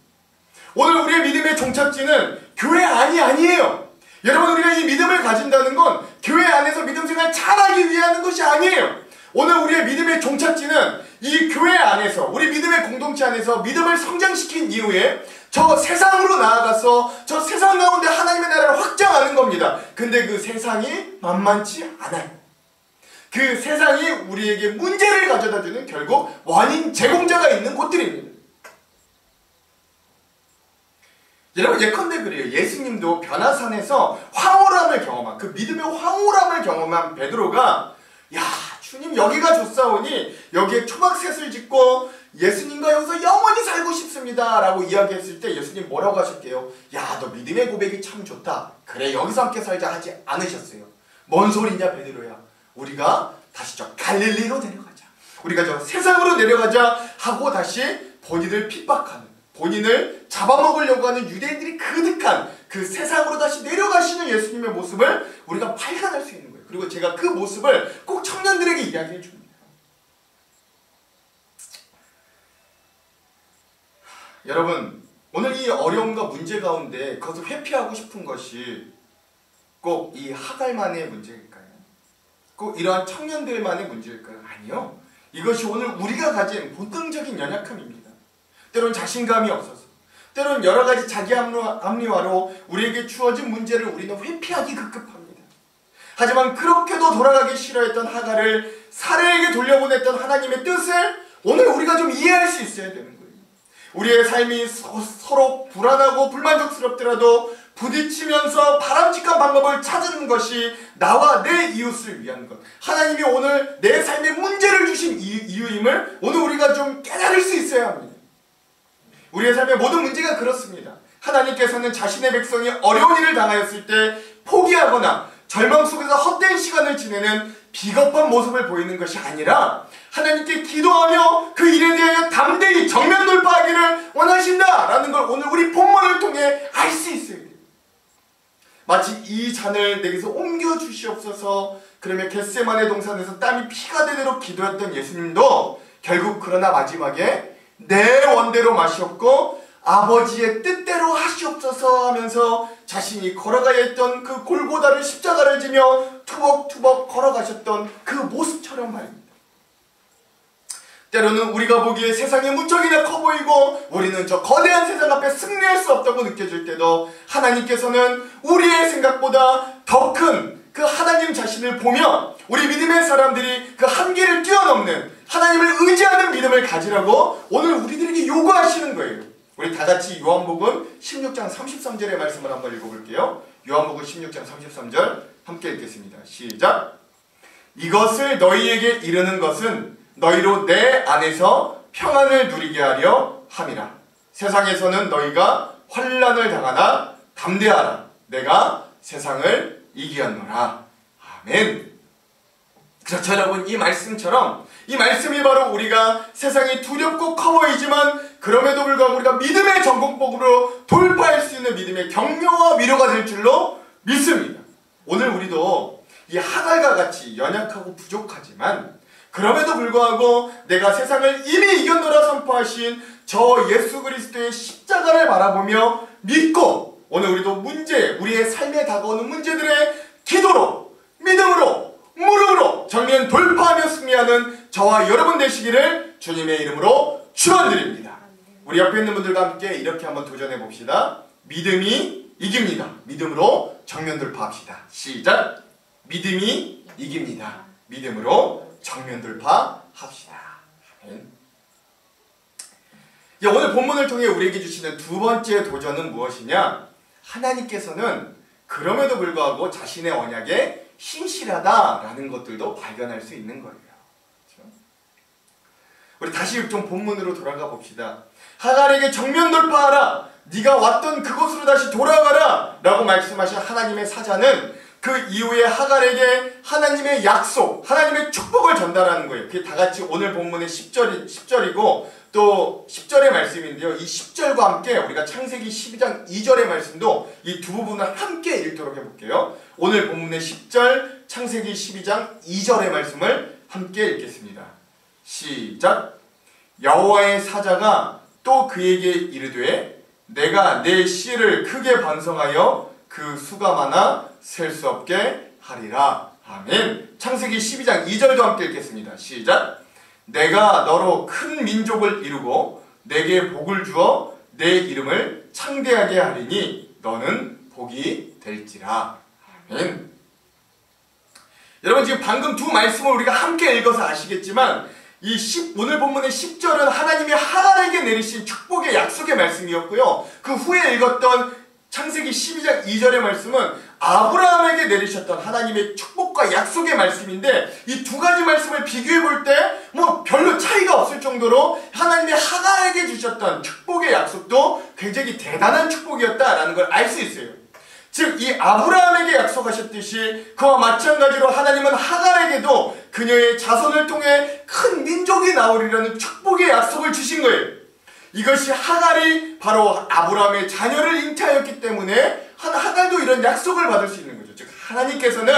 오늘 우리의 믿음의 종착지는 교회 안이 아니에요. 여러분, 우리가 이 믿음을 가진다는 건 교회 안에서 믿음 생활 잘하기 위한 것이 아니에요. 오늘 우리의 믿음의 종착지는 이 교회 안에서 우리 믿음의 공동체 안에서 믿음을 성장시킨 이후에 저 세상으로 나아가서 저 세상 가운데 하나님의 나라를 확장하는 겁니다. 근데 그 세상이 만만치 않아요. 그 세상이 우리에게 문제를 가져다주는 결국 원인 제공자가 있는 곳들입니다. 여러분, 예컨대 그래요. 예수님도 변화산에서 황홀함을 경험한 그 믿음의 황홀함을 경험한 베드로가 야, 주님 여기가 좋사오니 여기에 초막셋을 짓고 예수님과 여기서 영원히 살고 싶습니다 라고 이야기했을 때 예수님 뭐라고 하셨게요? 야, 너 믿음의 고백이 참 좋다. 그래, 여기서 함께 살자 하지 않으셨어요. 뭔 소리냐 베드로야. 우리가 다시 저 갈릴리로 내려가자. 우리가 저 세상으로 내려가자 하고 다시 본인을 핍박하는, 본인을 잡아먹으려고 하는 유대인들이 그득한 그 세상으로 다시 내려가시는 예수님의 모습을 우리가 발견할 수 있는 거예요. 그리고 제가 그 모습을 꼭 청년들에게 이야기해 줍니다. 여러분, 오늘 이 어려움과 문제 가운데 그것을 회피하고 싶은 것이 꼭 이 하갈만의 문제일까요? 꼭 이러한 청년들만의 문제일까요? 아니요. 이것이 오늘 우리가 가진 본능적인 연약함입니다. 때론 자신감이 없어서, 때론 여러 가지 자기 합리화로 우리에게 주어진 문제를 우리는 회피하기 급급합니다. 하지만 그렇게도 돌아가기 싫어했던 하갈을 사례에게 돌려보냈던 하나님의 뜻을 오늘 우리가 좀 이해할 수 있어야 되는 거예요. 우리의 삶이 서로 불안하고 불만족스럽더라도 부딪히면서 바람직한 방법을 찾는 것이 나와 내 이웃을 위한 것, 하나님이 오늘 내 삶에 문제를 주신 이유임을 오늘 우리가 좀 깨달을 수 있어야 합니다. 우리의 삶의 모든 문제가 그렇습니다. 하나님께서는 자신의 백성이 어려운 일을 당하였을 때 포기하거나 절망 속에서 헛된 시간을 지내는 비겁한 모습을 보이는 것이 아니라 하나님께 기도하며 그 일에 대하여 담대히 정면 돌파하기를 원하신다라는 걸 오늘 우리 본문을 통해 알 수 있어요. 마치 이 잔을 내게서 옮겨주시옵소서 그러며 겟세마네 동산에서 땀이 피가 되도록 기도했던 예수님도 결국 그러나 마지막에 내 원대로 마시옵고 아버지의 뜻대로 하시옵소서 하면서 자신이 걸어가야 했던 그 골고다를 십자가를 지며 투벅투벅 걸어가셨던 그 모습처럼 말입니다. 때로는 우리가 보기에 세상이 무척이나 커 보이고 우리는 저 거대한 세상 앞에 승리할 수 없다고 느껴질 때도 하나님께서는 우리의 생각보다 더 큰 그 하나님 자신을 보며 우리 믿음의 사람들이 그 한계를 뛰어넘는 하나님을 의지하는 믿음을 가지라고 오늘 우리들에게 요구하시는 거예요. 우리 다같이 요한복음 16장 33절의 말씀을 한번 읽어볼게요. 요한복음 16장 33절 함께 읽겠습니다. 시작! 이것을 너희에게 이르는 것은 너희로 내 안에서 평안을 누리게 하려 함이라. 세상에서는 너희가 환난을 당하나 담대하라. 내가 세상을 이기었노라. 아멘. 그렇죠 여러분, 이 말씀처럼 이 말씀이 바로 우리가 세상이 두렵고 커 보이지만 그럼에도 불구하고 우리가 믿음의 전공법으로 돌파할 수 있는 믿음의 격려와 위로가 될 줄로 믿습니다. 오늘 우리도 이 하갈과 같이 연약하고 부족하지만 그럼에도 불구하고 내가 세상을 이미 이겼노라 선포하신 저 예수 그리스도의 십자가를 바라보며 믿고 오늘 우리도 우리의 삶에 다가오는 문제들의 기도로, 믿음으로, 무릎으로 정면 돌파하며 승리하는 저와 여러분 되시기를 주님의 이름으로 축원드립니다. 우리 옆에 있는 분들과 함께 이렇게 한번 도전해 봅시다. 믿음이 이깁니다. 믿음으로 정면 돌파합시다. 시작! 믿음이 이깁니다. 믿음으로 정면 돌파합시다. 아멘. 오늘 본문을 통해 우리에게 주시는 두 번째 도전은 무엇이냐? 하나님께서는 그럼에도 불구하고 자신의 언약에 신실하다라는 것들도 발견할 수 있는 거예요. 그렇죠? 우리 다시 좀 본문으로 돌아가 봅시다. 하갈에게 정면 돌파하라. 네가 왔던 그곳으로 다시 돌아가라 라고 말씀하신 하나님의 사자는 그 이후에 하갈에게 하나님의 약속, 하나님의 축복을 전달하는 거예요. 그게 다같이 오늘 본문의 10절이고 또 10절의 말씀인데요. 이 10절과 함께 우리가 창세기 12장 2절의 말씀도 이 두 부분을 함께 읽도록 해볼게요. 오늘 본문의 10절, 창세기 12장 2절의 말씀을 함께 읽겠습니다. 시작! 여호와의 사자가 또 그에게 이르되 내가 내 씨를 크게 번성하여 그 수가 많아 셀 수 없게 하리라. 아멘. 창세기 12장 2절도 함께 읽겠습니다. 시작! 내가 너로 큰 민족을 이루고 내게 복을 주어 내 이름을 창대하게 하리니 너는 복이 될지라. 아멘. 여러분 지금 방금 두 말씀을 우리가 함께 읽어서 아시겠지만 오늘 본문의 10절은 하나님이 하갈에게 내리신 축복의 약속의 말씀이었고요. 그 후에 읽었던 창세기 12장 2절의 말씀은 아브라함에게 내리셨던 하나님의 축복과 약속의 말씀인데 이 두 가지 말씀을 비교해 볼 때 뭐 별로 차이가 없을 정도로 하나님이 하갈에게 주셨던 축복의 약속도 굉장히 대단한 축복이었다라는 걸 알 수 있어요. 즉 이 아브라함에게 약속하셨듯이 그와 마찬가지로 하나님은 하갈에게도 그녀의 자손을 통해 큰 민족이 나오리라는 축복의 약속을 주신 거예요. 이것이 하갈이 바로 아브라함의 자녀를 잉태하였기 때문에 하갈도 이런 약속을 받을 수 있는 거죠. 즉 하나님께서는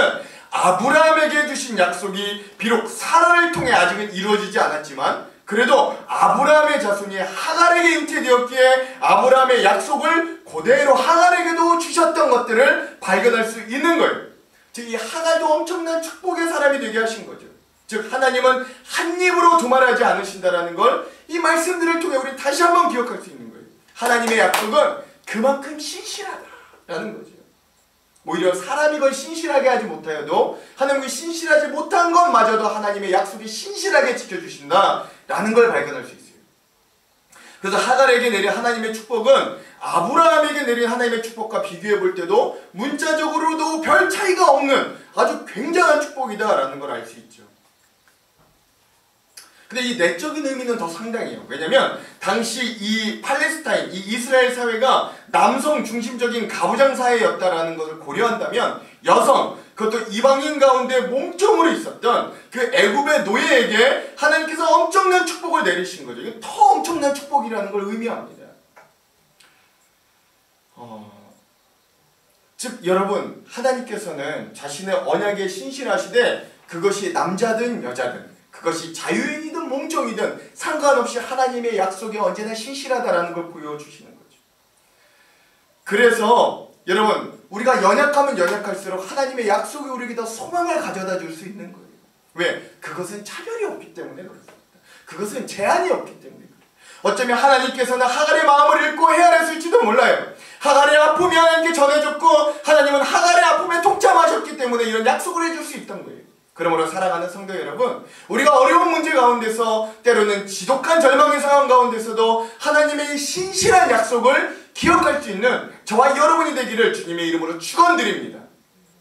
아브라함에게 주신 약속이 비록 사라를 통해 아직은 이루어지지 않았지만 그래도 아브라함의 자손이 하갈에게 잉태되었기에 아브라함의 약속을 그대로 하갈에게도 주셨던 것들을 발견할 수 있는 거예요. 즉 이 하갈도 엄청난 축복의 사람이 되게 하신 거죠. 즉 하나님은 한 입으로 두말하지 않으신다라는 걸 이 말씀들을 통해 우리 다시 한번 기억할 수 있는 거예요. 하나님의 약속은 그만큼 신실하다라는 거죠. 오히려 사람이 그걸 신실하게 하지 못하여도 하나님이 신실하지 못한 것마저도 하나님의 약속이 신실하게 지켜주신다라는 걸 발견할 수 있어요. 그래서 하갈에게 내린 하나님의 축복은 아브라함에게 내린 하나님의 축복과 비교해 볼 때도 문자적으로도 별 차이가 없는 아주 굉장한 축복이다라는 걸 알 수 있죠. 근데 이 내적인 의미는 더 상당해요. 왜냐면 당시 이 팔레스타인, 이 이스라엘 사회가 남성 중심적인 가부장 사회였다라는 것을 고려한다면 여성, 그것도 이방인 가운데 몸종으로 있었던 그 애굽의 노예에게 하나님께서 엄청난 축복을 내리신 거죠. 이건 더 엄청난 축복이라는 걸 의미합니다. 즉 여러분, 하나님께서는 자신의 언약에 신실하시되 그것이 남자든 여자든 그것이 자유인이든 몸종이든 상관없이 하나님의 약속에 언제나 신실하다라는 걸 보여주시는 거죠. 그래서 여러분, 우리가 연약하면 연약할수록 하나님의 약속이 우리에게 더 소망을 가져다 줄 수 있는 거예요. 왜? 그것은 차별이 없기 때문에 그렇습니다. 그것은 제한이 없기 때문에 그래요. 어쩌면 하나님께서는 하갈의 마음을 읽고 헤아렸을지도 몰라요. 하갈의 아픔이 하나님께 전해졌고 하나님은 하갈의 아픔에 동참하셨기 때문에 이런 약속을 해줄 수 있던 거예요. 그러므로 사랑하는 성도 여러분, 우리가 어려운 문제 가운데서 때로는 지독한 절망의 상황 가운데서도 하나님의 신실한 약속을 기억할 수 있는 저와 여러분이 되기를 주님의 이름으로 축원드립니다.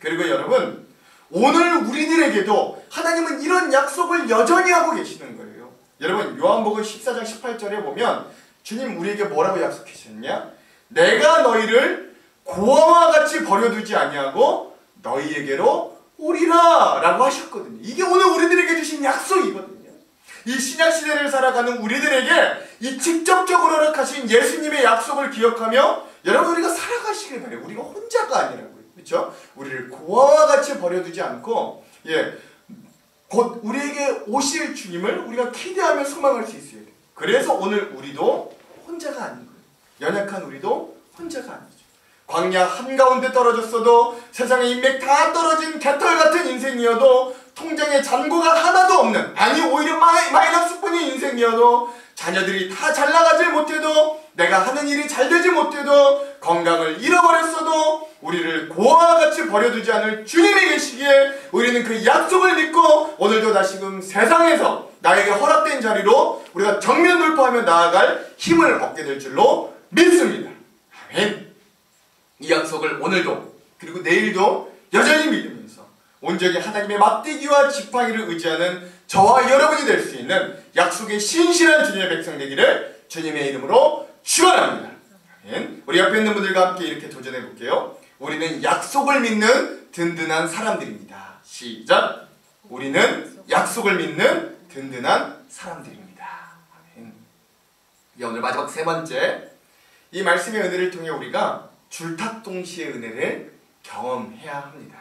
그리고 여러분, 오늘 우리들에게도 하나님은 이런 약속을 여전히 하고 계시는 거예요. 여러분, 요한복음 14장 18절에 보면 주님 우리에게 뭐라고 약속하셨냐? 내가 너희를 고아와 같이 버려두지 아니하고 너희에게로 오리라 라고 하셨거든요. 이게 오늘 우리들에게 주신 약속이거든요. 이 신약시대를 살아가는 우리들에게 이 직접적으로 허락하신 예수님의 약속을 기억하며 여러분 우리가 살아가시길 바래요. 우리가 혼자가 아니라고요. 그렇죠? 우리를 고아와 같이 버려두지 않고 곧 우리에게 오실 주님을 우리가 기대하며 소망할 수 있어야 돼요. 그래서 오늘 우리도 혼자가 아닌 거예요. 연약한 우리도 혼자가 아니죠. 광야 한가운데 떨어졌어도 세상의 인맥 다 떨어진 개털 같은 인생이어도 통장에 잔고가 하나도 없는, 아니 오히려 마이너스뿐인 인생이어도 자녀들이 다 잘 나가지 못해도 내가 하는 일이 잘 되지 못해도 건강을 잃어버렸어도 우리를 고아와 같이 버려두지 않을 주님이 계시기에 우리는 그 약속을 믿고 오늘도 다시금 세상에서 나에게 허락된 자리로 우리가 정면 돌파하며 나아갈 힘을 얻게 될 줄로 믿습니다. 아멘. 이 약속을 오늘도 그리고 내일도 여전히 믿으면서 온전히 하나님의 막대기와 지팡이를 의지하는 저와 여러분이 될 수 있는 약속의 신실한 주님의 백성 되기를 주님의 이름으로 축원합니다. 우리 옆에 있는 분들과 함께 이렇게 도전해 볼게요. 우리는 약속을 믿는 든든한 사람들입니다. 시작! 우리는 약속을 믿는 든든한 사람들입니다. 오늘 마지막 세 번째, 이 말씀의 은혜를 통해 우리가 줄탁동시의 은혜를 경험해야 합니다.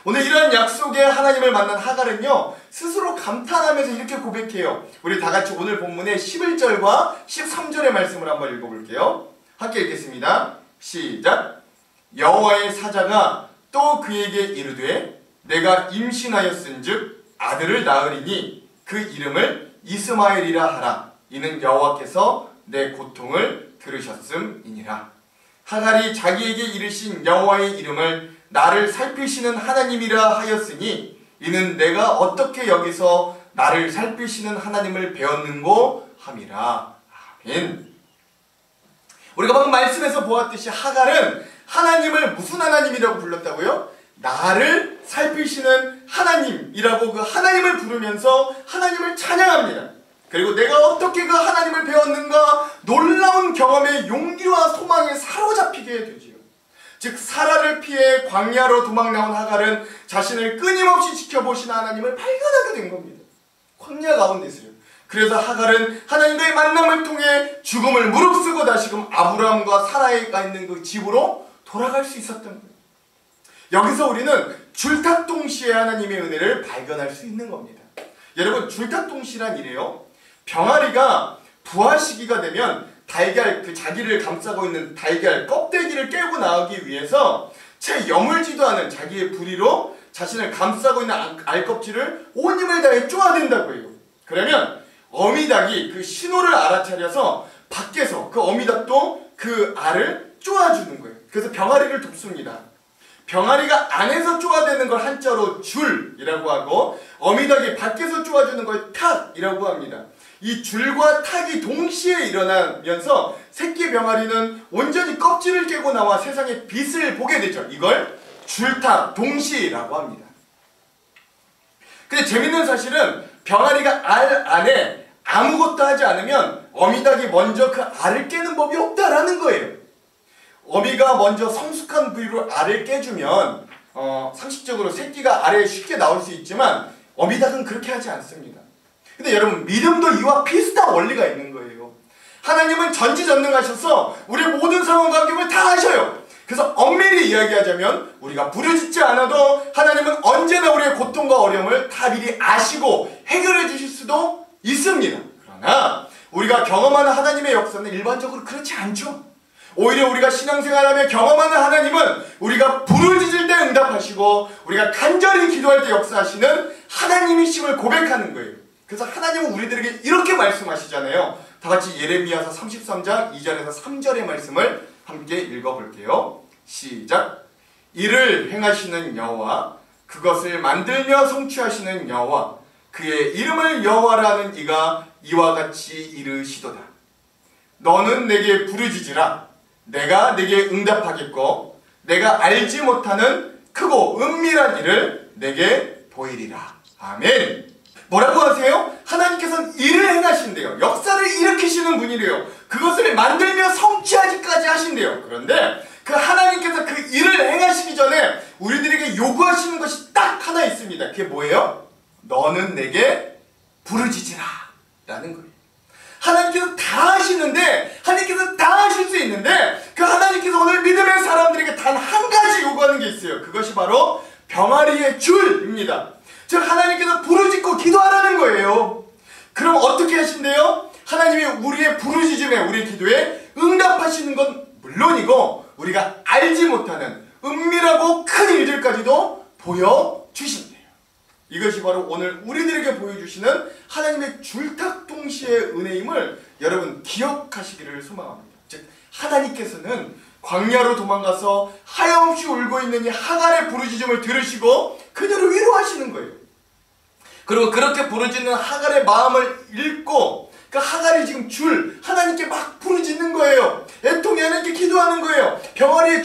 오늘 이런 약속에 하나님을 만난 하갈은요, 스스로 감탄하면서 이렇게 고백해요. 우리 다같이 오늘 본문의 11절과 13절의 말씀을 한번 읽어볼게요. 함께 읽겠습니다. 시작! 여호와의 사자가 또 그에게 이르되 내가 임신하였은즉 아들을 낳으리니 그 이름을 이스마엘이라 하라. 이는 여호와께서 내 고통을 들으셨음이니라. 하갈이 자기에게 이르신 여호와의 이름을 나를 살피시는 하나님이라 하였으니 이는 내가 어떻게 여기서 나를 살피시는 하나님을 배웠는고 함이라. 아멘. 우리가 방금 말씀에서 보았듯이 하갈은 하나님을 무슨 하나님이라고 불렀다고요? 나를 살피시는 하나님이라고 그 하나님을 부르면서 하나님을 찬양합니다. 그리고 내가 어떻게 그 하나님을 배웠는가 놀라운 경험의 용기와 소망에 사로잡히게 되지요. 즉 사라를 피해 광야로 도망나온 하갈은 자신을 끊임없이 지켜보시는 하나님을 발견하게 된 겁니다. 광야 가운데서요. 그래서 하갈은 하나님과의 만남을 통해 죽음을 무릅쓰고 다시금 아브라함과 사라가 있는 그 집으로 돌아갈 수 있었던 거예요. 여기서 우리는 줄탁동시에 하나님의 은혜를 발견할 수 있는 겁니다. 여러분, 줄탁동시란 이래요. 병아리가 부화 시기가 되면 달걀, 자기를 감싸고 있는 달걀 껍데기를 깨고 나오기 위해서 채 여물지도 않은 자기의 부리로 자신을 감싸고 있는 알껍질을 온 힘을 다해 쪼아댄다고 해요. 그러면 어미닭이 그 신호를 알아차려서 밖에서 그 어미닭도 그 알을 쪼아주는 거예요. 그래서 병아리를 돕습니다. 병아리가 안에서 쪼아대는 걸 한자로 줄이라고 하고, 어미닭이 밖에서 쪼아주는 걸 탁이라고 합니다. 이 줄과 탁이 동시에 일어나면서 새끼 병아리는 온전히 껍질을 깨고 나와 세상의 빛을 보게 되죠. 이걸 줄탁 동시라고 합니다. 근데 재밌는 사실은 병아리가 알 안에 아무것도 하지 않으면 어미닭이 먼저 그 알을 깨는 법이 없다라는 거예요. 어미가 먼저 성숙한 부위로 알을 깨주면 상식적으로 새끼가 알에 쉽게 나올 수 있지만 어미닭은 그렇게 하지 않습니다. 근데 여러분, 믿음도 이와 비슷한 원리가 있는 거예요. 하나님은 전지전능하셔서 우리의 모든 상황과 환경을 다 아셔요. 그래서 엄밀히 이야기하자면 우리가 부르짖지 않아도 하나님은 언제나 우리의 고통과 어려움을 다 미리 아시고 해결해 주실 수도 있습니다. 그러나 우리가 경험하는 하나님의 역사는 일반적으로 그렇지 않죠. 오히려 우리가 신앙생활하며 경험하는 하나님은 우리가 부르짖을 때 응답하시고 우리가 간절히 기도할 때 역사하시는 하나님이심을 고백하는 거예요. 그래서 하나님은 우리들에게 이렇게 말씀하시잖아요. 다같이 예레미야서 33장 2절에서 3절의 말씀을 함께 읽어볼게요. 시작. 이를 행하시는 여호와, 그것을 만들며 성취하시는 여호와, 그의 이름을 여호와라는 이가 이와 같이 이르시도다. 너는 내게 부르짖으라. 내가 내게 응답하겠고 내가 알지 못하는 크고 은밀한 일을 내게 보이리라. 아멘. 뭐라고 하세요? 하나님께서는 일을 행하신대요. 역사를 일으키시는 분이래요. 그것을 만들며 성취하기까지 하신대요. 그런데 그 하나님께서 그 일을 행하시기 전에 우리들에게 요구하시는 것이 딱 하나 있습니다. 그게 뭐예요? 너는 내게 부르짖으라 라는 거예요. 하나님께서 다 하시는데, 하나님께서 다 하실 수 있는데, 그 하나님께서 오늘 믿음의 사람들에게 단 한 가지 요구하는 게 있어요. 그것이 바로 병아리의 줄입니다. 즉 하나님께서 부르짖고 기도하라는 거예요. 그럼 어떻게 하신대요? 하나님이 우리의 부르짖음에, 우리의 기도에 응답하시는 건 물론이고 우리가 알지 못하는 은밀하고 큰 일들까지도 보여주신대요. 이것이 바로 오늘 우리들에게 보여주시는 하나님의 줄탁동시의 은혜임을 여러분 기억하시기를 소망합니다. 즉 하나님께서는 광야로 도망가서 하염없이 울고 있는 이 하갈의 부르짖음을 들으시고 그녀를 위로하시는 거예요. 그리고 그렇게 부르짖는 하갈의 마음을 읽고 그 하갈이 지금 하나님께 막 부르짖는 거예요. 애통이 하나님께 기도하는 거예요. 병아리의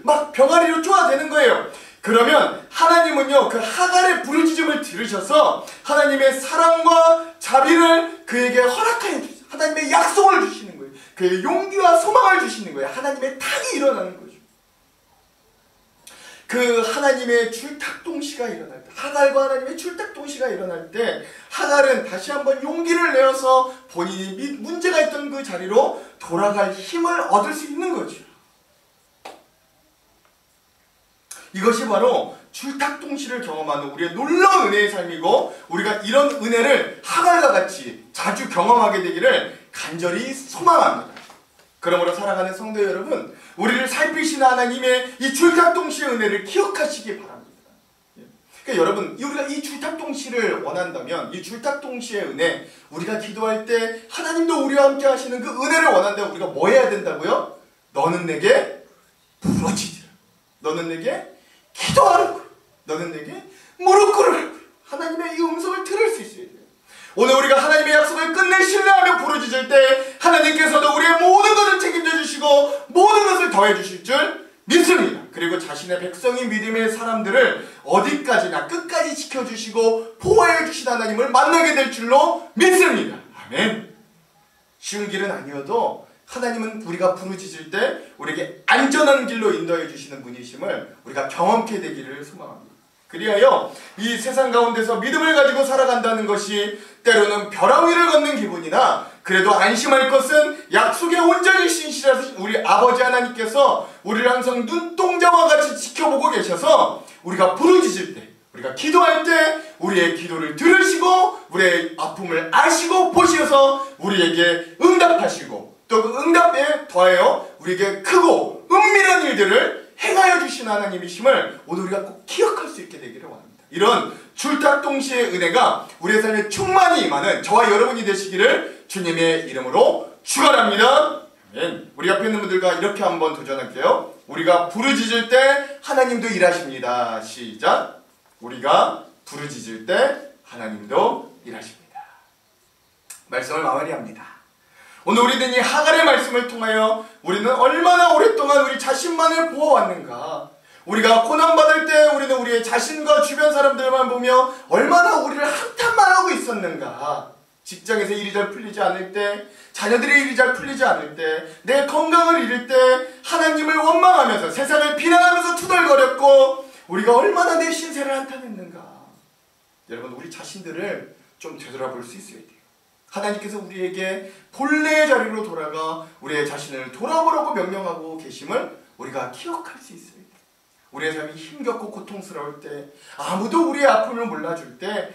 막 병아리로 쪼아대는 거예요. 그러면 하나님은요, 그 하갈의 부르짖음을 들으셔서 하나님의 사랑과 자비를 그에게 허락하여 주시죠. 하나님의 약속을 주시는 거예요. 그에게 용기와 소망을 주시는 거예요. 하나님의 탁이 일어나는 거죠. 그 하나님의 줄탁동시가 일어날 때, 하갈과 하나님의 줄탁동시가 일어날 때 하갈은 다시 한번 용기를 내어서 본인이 문제가 있던 그 자리로 돌아갈 힘을 얻을 수 있는 거죠. 이것이 바로 줄탁동시를 경험하는 우리의 놀라운 은혜의 삶이고, 우리가 이런 은혜를 하갈과 같이 자주 경험하게 되기를 간절히 소망합니다. 그러므로 사랑하는 성도 여러분, 우리를 살피시는 하나님의 이 줄탁동시의 은혜를 기억하시기 바랍니다. 그러니까 여러분, 우리가 이 줄탁동시를 원한다면, 이 줄탁동시의 은혜, 우리가 기도할 때 하나님도 우리와 함께 하시는 그 은혜를 원한다면 우리가 뭐 해야 된다고요? 너는 내게 부르짖으라. 너는 내게 기도하는 거예요. 너는 내게 무릎 꿇으라. 하나님의 이 음성을 들을 수 있어야 돼요. 오늘 우리가 하나님의 약속을 끝내 신뢰하며 부르짖을 때 하나님께서도 우리의 모든 것을 책임져 주시고 모든 것을 더해 주실 줄 믿습니다. 그리고 자신의 백성인 믿음의 사람들을 어디까지나 끝까지 지켜주시고 보호해 주신 하나님을 만나게 될 줄로 믿습니다. 아멘. 쉬운 길은 아니어도 하나님은 우리가 부르짖을 때 우리에게 안전한 길로 인도해 주시는 분이심을 우리가 경험케 되기를 소망합니다. 그리하여 이 세상 가운데서 믿음을 가지고 살아간다는 것이 때로는 벼랑 위를 걷는 기분이나 그래도 안심할 것은 약속의 온전히 신실하신 우리 아버지 하나님께서 우리를 항상 눈동자와 같이 지켜보고 계셔서 우리가 부르짖을 때, 우리가 기도할 때 우리의 기도를 들으시고 우리의 아픔을 아시고 보셔서 우리에게 응답하시고 또 그 응답에 더하여 우리에게 크고 은밀한 일들을 행하여 주신 하나님이심을 오늘 우리가 꼭 기억할 수 있게 되기를 원합니다. 이런 줄탁동시의 은혜가 우리의 삶에 충만히 임하는 저와 여러분이 되시기를 주님의 이름으로 축원합니다. 아멘. 우리 옆에 있는 분들과 이렇게 한번 도전할게요. 우리가 부르짖을 때 하나님도 일하십니다. 시작. 우리가 부르짖을 때 하나님도 일하십니다. 말씀을 마무리합니다. 오늘 우리는 이 하갈의 말씀을 통하여 우리는 얼마나 오랫동안 우리 자신만을 보아왔는가. 우리가 고난받을 때 우리는 우리의 자신과 주변 사람들만 보며 얼마나 우리를 한탄만 하고 있었는가. 직장에서 일이 잘 풀리지 않을 때, 자녀들의 일이 잘 풀리지 않을 때, 내 건강을 잃을 때 하나님을 원망하면서 세상을 비난하면서 투덜거렸고 우리가 얼마나 내 신세를 한탄했는가. 여러분, 우리 자신들을 좀 되돌아볼 수 있어야 돼요. 하나님께서 우리에게 본래의 자리로 돌아가 우리의 자신을 돌아보라고 명령하고 계심을 우리가 기억할 수 있어야 돼요. 우리의 삶이 힘겹고 고통스러울 때, 아무도 우리의 아픔을 몰라줄 때,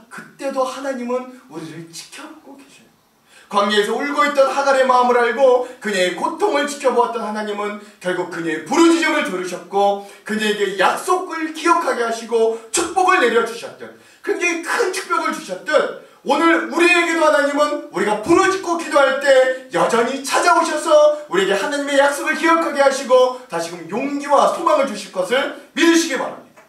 그때도 하나님은 우리를 지켜보고 계셔요. 광야에서 울고 있던 하갈의 마음을 알고 그녀의 고통을 지켜보았던 하나님은 결국 그녀의 부르짖음을 들으셨고 그녀에게 약속을 기억하게 하시고 축복을 내려주셨듯, 굉장히 큰 축복을 주셨듯 오늘 우리에게도 하나님은 우리가 부르짖고 기도할 때 여전히 찾아오셔서 우리에게 하나님의 약속을 기억하게 하시고 다시금 용기와 소망을 주실 것을 믿으시기 바랍니다.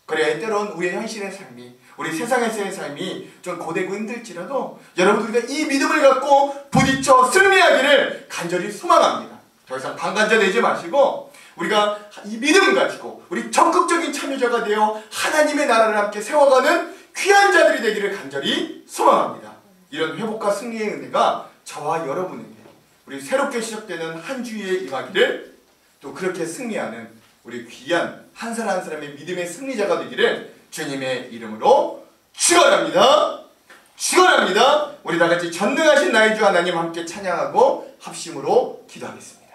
그래야 때론 우리의 현실의 삶이, 우리 세상에서의 삶이 좀 고되고 힘들지라도 여러분, 우리가 이 믿음을 갖고 부딪혀 승리하기를 간절히 소망합니다. 더 이상 방관자 되지 마시고 우리가 이 믿음 가지고 우리 적극적인 참여자가 되어 하나님의 나라를 함께 세워가는 귀한 자들이 되기를 간절히 소망합니다. 이런 회복과 승리의 은혜가 저와 여러분에게 우리 새롭게 시작되는 한 주에 임하기를, 또 그렇게 승리하는 우리 귀한 한 사람 한 사람의 믿음의 승리자가 되기를 주님의 이름으로 축원합니다. 축원합니다. 우리 다 같이 전능하신 나의 주 하나님 함께 찬양하고 합심으로 기도하겠습니다.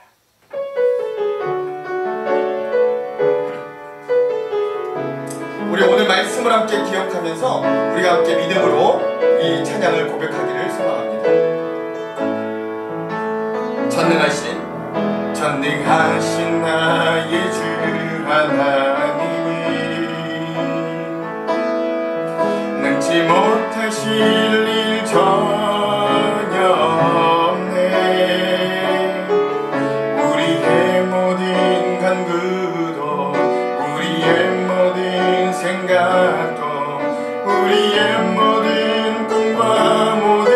우리 오늘 말씀을 함께 기억하면서 우리가 함께 믿음으로 이 찬양을 고백하기를 소망합니다. 전능하신 나의 주 하나님이 능치 못하실 일 전혀 없네. 우리의 모든 간구도 우리의 모든 생각도 우리의 모든 꿈과 모든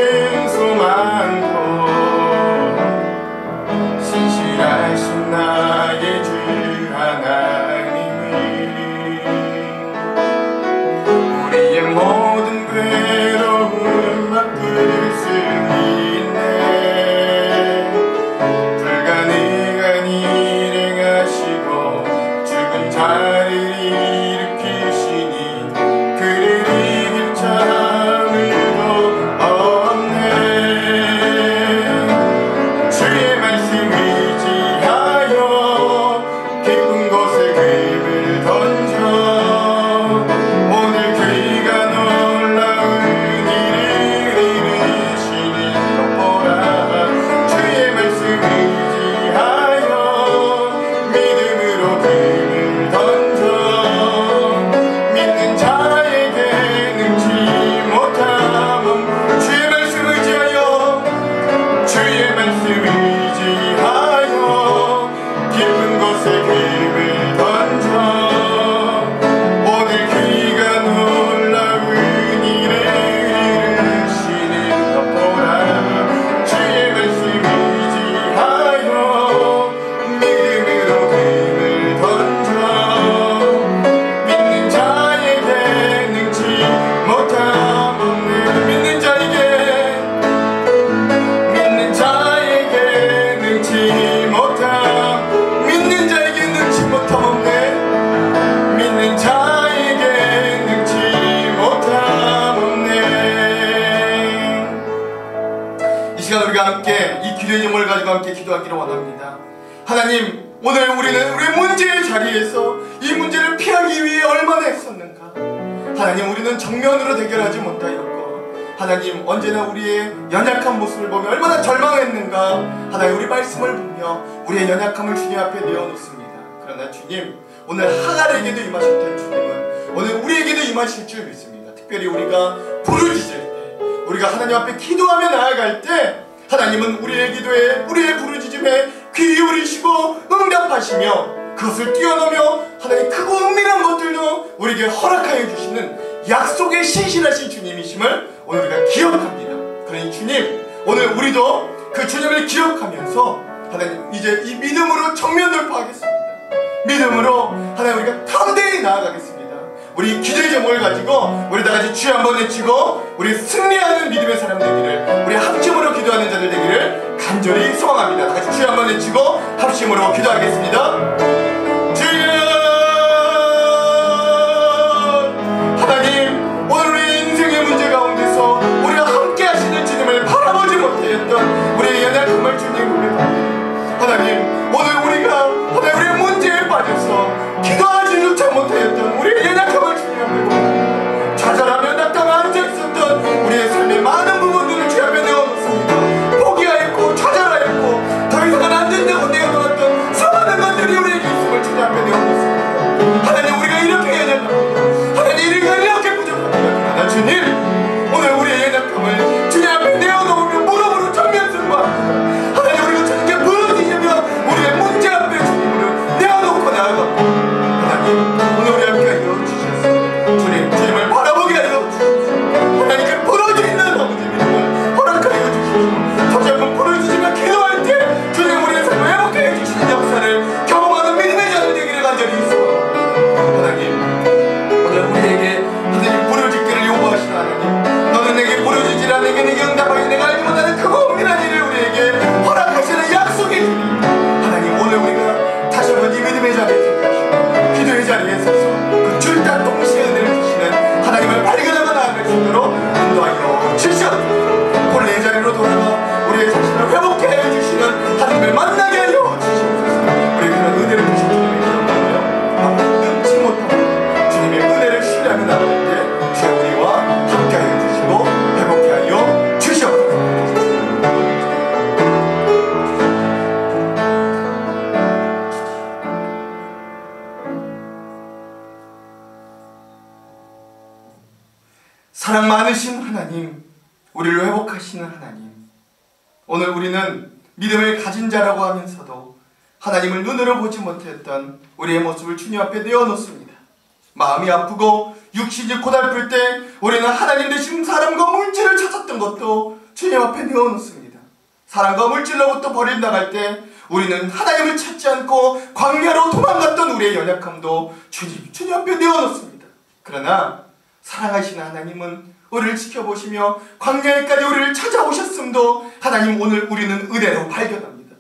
우리가 함께 이 기도의 제목을 가지고 함께 기도하기를 원합니다. 하나님, 오늘 우리는 우리의 문제의 자리에서 이 문제를 피하기 위해 얼마나 애썼는가. 하나님, 우리는 정면으로 대결하지 못하였고, 하나님, 언제나 우리의 연약한 모습을 보며 얼마나 절망했는가. 하나님, 우리 말씀을 보며 우리의 연약함을 주님 앞에 내어놓습니다. 그러나 주님, 오늘 하갈에게도 임하셨던 주님은 오늘 우리에게도 임하실 줄 믿습니다. 특별히 우리가 부르짖을 때, 우리가 하나님 앞에 기도하며 나아갈 때 하나님은 우리의 기도에, 우리의 부르짖음에 귀 기울이시고 응답하시며 그것을 뛰어넘어 하나님 크고 은밀한 것들도 우리에게 허락하여 주시는 약속의 신실하신 주님이심을 오늘 우리가 기억합니다. 그러니 주님, 오늘 우리도 그 주님을 기억하면서 하나님 이제 이 믿음으로 정면 돌파하겠습니다. 믿음으로 하나님 우리가 담대히 나아가겠습니다. 우리 기도의 제목을 가지고 우리 다같이 주여 한번 외치고 우리 승리하는 믿음의 사람 되기를, 우리 합심으로 기도하는 자들 되기를 간절히 소망합니다. 다같이 주여 한번 외치고 합심으로 기도하겠습니다. 주여! 하나님, 오늘 우리 인생의 문제 가운데서 우리가 함께 하시는 주님을 바라보지 못하였던 우리의 연약함을 주님 고백합니다. 하나님, 오늘 우리가 하나님 우리의 문제에 빠져서 기도하지조차 못하였던 우리의 연약함을 주님 앞에 고백합니다. 좌절하며 낙담하며 앉아있었던 우리의 삶의 많은 부분들을 주님 앞에 내어놓습니다. 포기하였고 좌절하였고 더 이상은 안 된다고 내어놓았던 수많은 것들이 우리에게 있음을 주님 앞에 내어놓습니다. 하나님, 우리가 이렇게 연약합니다. 하나님, 우리가 이렇게 부족합니다. 그러나 주님, 오늘 우리의 연약함을 주님 앞에 내어놓으며 무릎으로 정면 승부합니다. 하나님, 우리가 주님께 부르짖으며 우리의 문제 앞에 주님으로 내어놓고 나아갑니다. 하나님, 오늘 우리 함께 하여 주셨습니다. 주님을 바라보게 하여 주십시오. 하나님께 부르짖는 아버지 믿음을 허락하여 주십시오. 다시 한번 부르짖으며 기도할 때 주님 우리의 삶을 회복하여 주시는 역사를 경험하는 믿음의 자들 되기를 간절히 소원합니다. 하나님, 오늘 우리에게 하나님 부르짖기를 요구하시는 하나님, 너는 내게 부르짖으라 내게 응답하여 내가 알지 못하는 크고 은밀한 일을 우리에게 허락하시는 약속의 주님. 하나님, 오늘 우리가 다시 한번 이 믿음의 자리에 들어가시고 기도의 자리에 서서 그 줄다 동시에 은혜를 주시는 하나님을 발견하며 나아갈 수 있도록 인도하여 주시옵소서. 본래의 자리로 돌아가 우리의 자신을 회복해 하여 주시는 하나님을 만나게 하여 주시옵소서. 우리 그런 은혜를 주신 주님의 기도하며 아무 능치 못하고 주님의 은혜를 신뢰하며 나아갈 때 주여 우리와 함께 하여 주시고 회복해 하여 주시옵소서. 사랑 많으신 하나님, 우리를 회복하시는 하나님, 오늘 우리는 믿음을 가진 자라고 하면서도 하나님을 눈으로 보지 못했던 우리의 모습을 주님 앞에 내어놓습니다. 마음이 아프고 육신이 고달플 때 우리는 하나님 대신 사람과 물질을 찾았던 것도 주님 앞에 내어놓습니다. 사람과 물질로부터 버림당할 때 우리는 하나님을 찾지 않고 광야로 도망갔던 우리의 연약함도 주님 앞에 내어놓습니다. 그러나 사랑하시는 하나님은 우리를 지켜보시며 광야에까지 우리를 찾아오셨음도 하나님, 오늘 우리는 은혜로 발견합니다.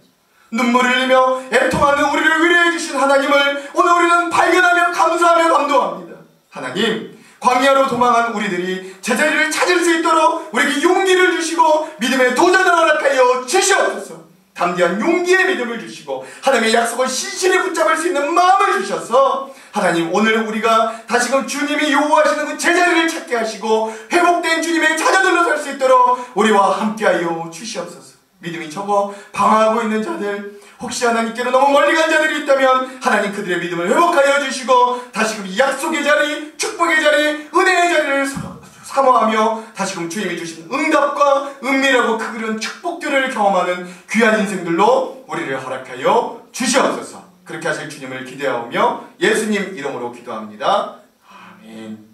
눈물을 흘리며 애통하는 우리를 위로해 주신 하나님을 오늘 우리는 발견하며 감사하며 감동합니다. 하나님, 광야로 도망한 우리들이 제자리를 찾을 수 있도록 우리에게 용기를 주시고 믿음의 도전을 허락하여 주시옵소서. 담대한 용기의 믿음을 주시고 하나님의 약속을 신실히 붙잡을 수 있는 마음을 주셔서 하나님, 오늘 우리가 다시금 주님이 요구하시는 그 제자리를 찾게 하시고 회복된 주님의 자녀들로 살 수 있도록 우리와 함께하여 주시옵소서. 믿음이 적어 방황하고 있는 자들, 혹시 하나님께로 너무 멀리 간 자들이 있다면 하나님 그들의 믿음을 회복하여 주시고 다시금 이 약속의 자리, 축복의 자리, 은혜의 자리를 사모하며 다시금 주님이 주신 응답과 은밀하고 그런 축복들을 경험하는 귀한 인생들로 우리를 허락하여 주시옵소서. 그렇게 하실 주님을 기대하며 예수님 이름으로 기도합니다. 아멘.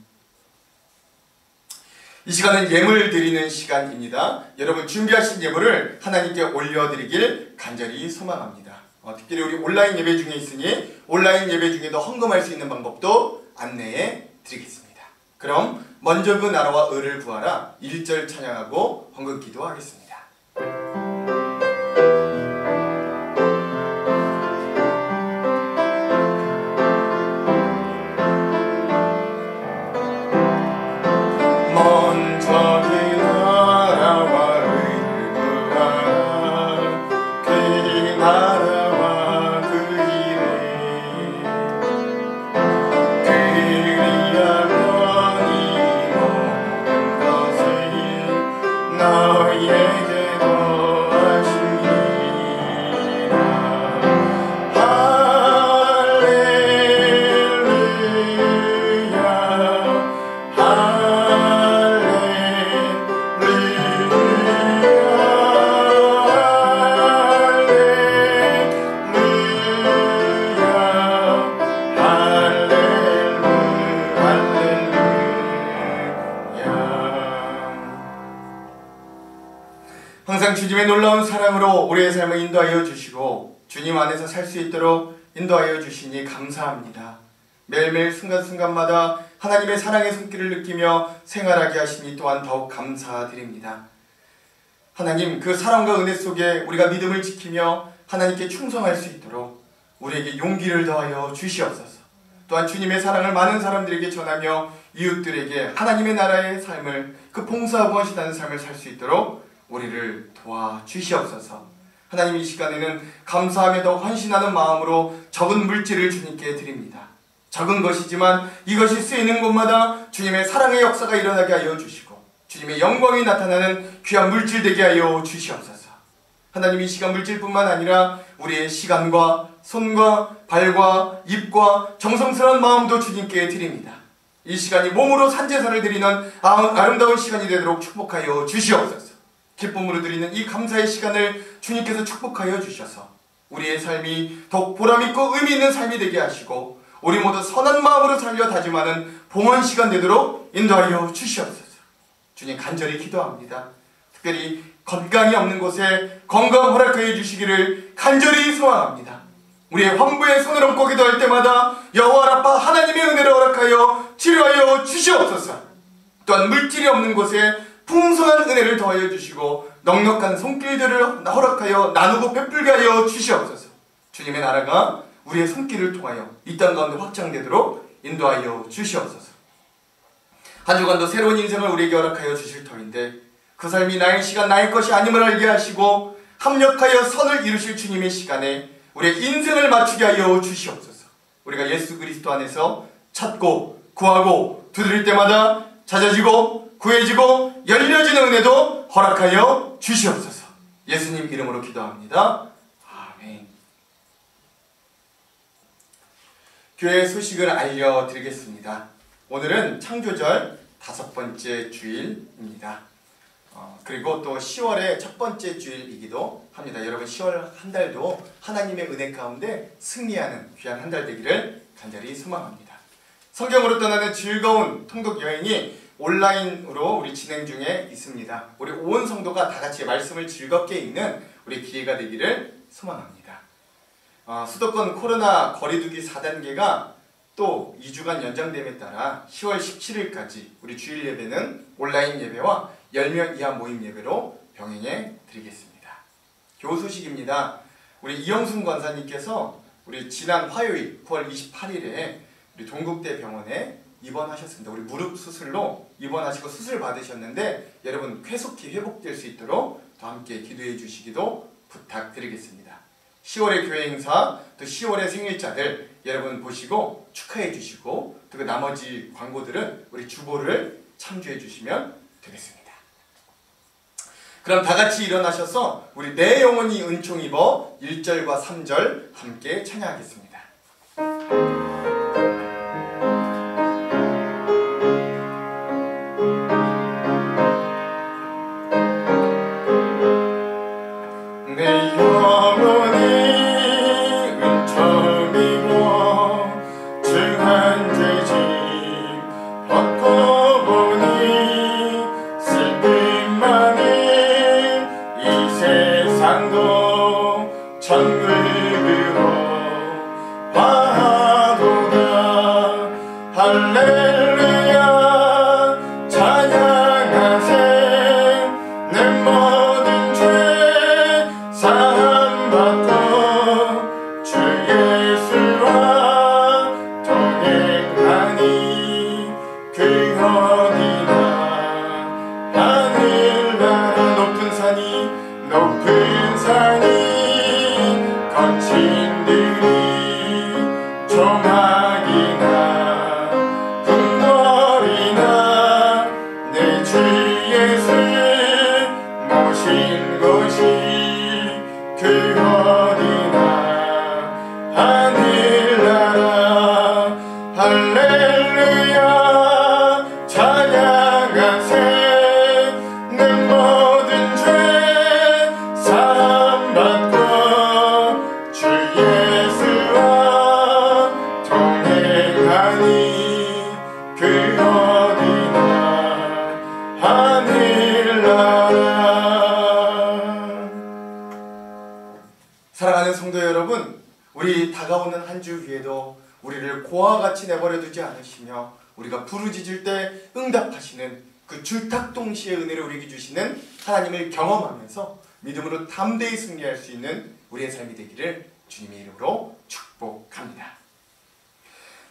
이 시간은 예물 드리는 시간입니다. 여러분 준비하신 예물을 하나님께 올려드리길 간절히 소망합니다. 특별히 우리 온라인 예배 중에 있으니 온라인 예배 중에도 헌금할 수 있는 방법도 안내해 드리겠습니다. 그럼 먼저 그 나라와 의를 구하라 1절 찬양하고 헌금 기도하겠습니다. 먼저 그 나라와 의를 구하라 너에게 더하시리라. 할렐루야 항상 주님의 놀라운 사랑으로 우리의 삶을 인도하여 주시고 주님 안에서 살 수 있도록 인도하여 주시니 감사합니다. 매일매일 순간순간마다 하나님의 사랑의 손길을 느끼며 생활하게 하시니 또한 더욱 감사드립니다. 하나님, 그 사랑과 은혜 속에 우리가 믿음을 지키며 하나님께 충성할 수 있도록 우리에게 용기를 더하여 주시옵소서. 또한 주님의 사랑을 많은 사람들에게 전하며 이웃들에게 하나님의 나라의 삶을, 그 봉사하고 하시다는 삶을 살 수 있도록 우리를 도와주시옵소서. 하나님, 이 시간에는 감사하며 더 헌신하는 마음으로 적은 물질을 주님께 드립니다. 적은 것이지만 이것이 쓰이는 곳마다 주님의 사랑의 역사가 일어나게 하여 주시고 주님의 영광이 나타나는 귀한 물질 되게 하여 주시옵소서. 하나님, 이 시간 물질뿐만 아니라 우리의 시간과 손과 발과 입과 정성스러운 마음도 주님께 드립니다. 이 시간이 몸으로 산제사를 드리는 아름다운 시간이 되도록 축복하여 주시옵소서. 기쁨으로 드리는 이 감사의 시간을 주님께서 축복하여 주셔서 우리의 삶이 더욱 보람있고 의미 있는 삶이 되게 하시고 우리 모두 선한 마음으로 살려 다짐하는 봉헌 시간 되도록 인도하여 주시옵소서. 주님, 간절히 기도합니다. 특별히 건강이 없는 곳에 건강 허락하여 주시기를 간절히 소망합니다. 우리의 환부의 손을 얹고 기도할 때마다 여호와 라파 하나님의 은혜를 허락하여 치료하여 주시옵소서. 또한 물질이 없는 곳에 풍성한 은혜를 더하여 주시고 넉넉한 손길들을 허락하여 나누고 베풀게 하여 주시옵소서. 주님의 나라가 우리의 손길을 통하여 이 땅 가운데 확장되도록 인도하여 주시옵소서. 한 주간도 새로운 인생을 우리에게 허락하여 주실 터인데 그 삶이 나의 시간, 나의 것이 아님을 알게 하시고 합력하여 선을 이루실 주님의 시간에 우리의 인생을 맞추게 하여 주시옵소서. 우리가 예수 그리스도 안에서 찾고 구하고 두드릴 때마다 찾아지고 구해지고 열려지는 은혜도 허락하여 주시옵소서. 예수님 이름으로 기도합니다. 아멘. 교회 소식을 알려드리겠습니다. 오늘은 창조절 5번째 주일입니다. 그리고 또 10월의 첫 번째 주일이기도 합니다. 여러분, 10월 한 달도 하나님의 은혜 가운데 승리하는 귀한 한 달 되기를 간절히 소망합니다. 성경으로 떠나는 즐거운 통독 여행이 온라인으로 우리 진행 중에 있습니다. 우리 온 성도가 다 같이 말씀을 즐겁게 읽는 우리 기회가 되기를 소망합니다. 수도권 코로나 거리두기 4단계가 또 2주간 연장됨에 따라 10월 17일까지 우리 주일 예배는 온라인 예배와 10명 이하 모임 예배로 병행해 드리겠습니다. 교우 소식입니다. 우리 이영순 권사님께서 우리 지난 화요일 9월 28일에 우리 동국대 병원에 입원하셨습니다. 우리 무릎 수술로 입원하시고 수술 받으셨는데 여러분 쾌속히 회복될 수 있도록 더 함께 기도해 주시기도 부탁드리겠습니다. 10월의 교회 행사, 또 10월의 생일자들 여러분 보시고 축하해 주시고 또 그 나머지 광고들은 우리 주보를 참조해 주시면 되겠습니다. 그럼 다 같이 일어나셔서 우리 내 영혼이 은총 입어 1절과 3절 함께 찬양하겠습니다. 사랑하는 성도 여러분, 우리 다가오는 한 주 후에도 우리를 고와 같이 내버려 두지 않으시며 우리가 부르짖을 때 응답하시는 그 줄탁동시의 은혜를 우리에게 주시는 하나님을 경험하면서 믿음으로 담대히 승리할 수 있는 우리의 삶이 되기를 주님의 이름으로 축복합니다.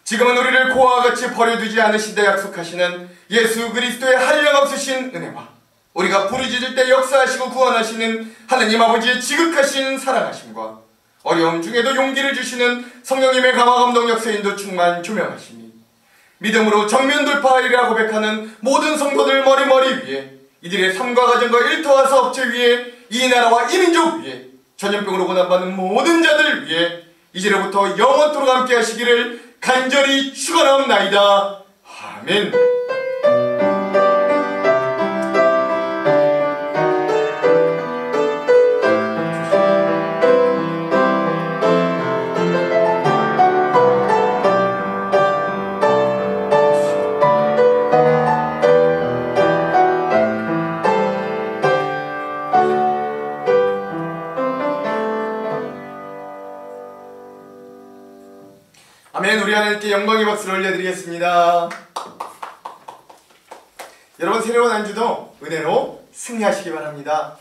지금은 우리를 고와 같이 버려두지 않으시되 약속하시는 예수 그리스도의 한량없으신 은혜와 우리가 부르짖을 때 역사하시고 구원하시는 하나님 아버지의 지극하신 사랑하심과 어려움 중에도 용기를 주시는 성령님의 강화 감동 역사인도 충만 조명하시니 믿음으로 정면 돌파하리라 고백하는 모든 성도들 머리머리 위에 이들의 삶과 가정과 일터와 사업체 위에 이 나라와 이 민족 위에 전염병으로 고난받는 모든 자들 위에 이제로부터 영원토록 함께 하시기를 간절히 축원하옵나이다. 아멘. 아멘. 우리 하나님께 영광의 박수를 올려드리겠습니다. 여러분, 새로운 한 주도 은혜로 승리하시기 바랍니다.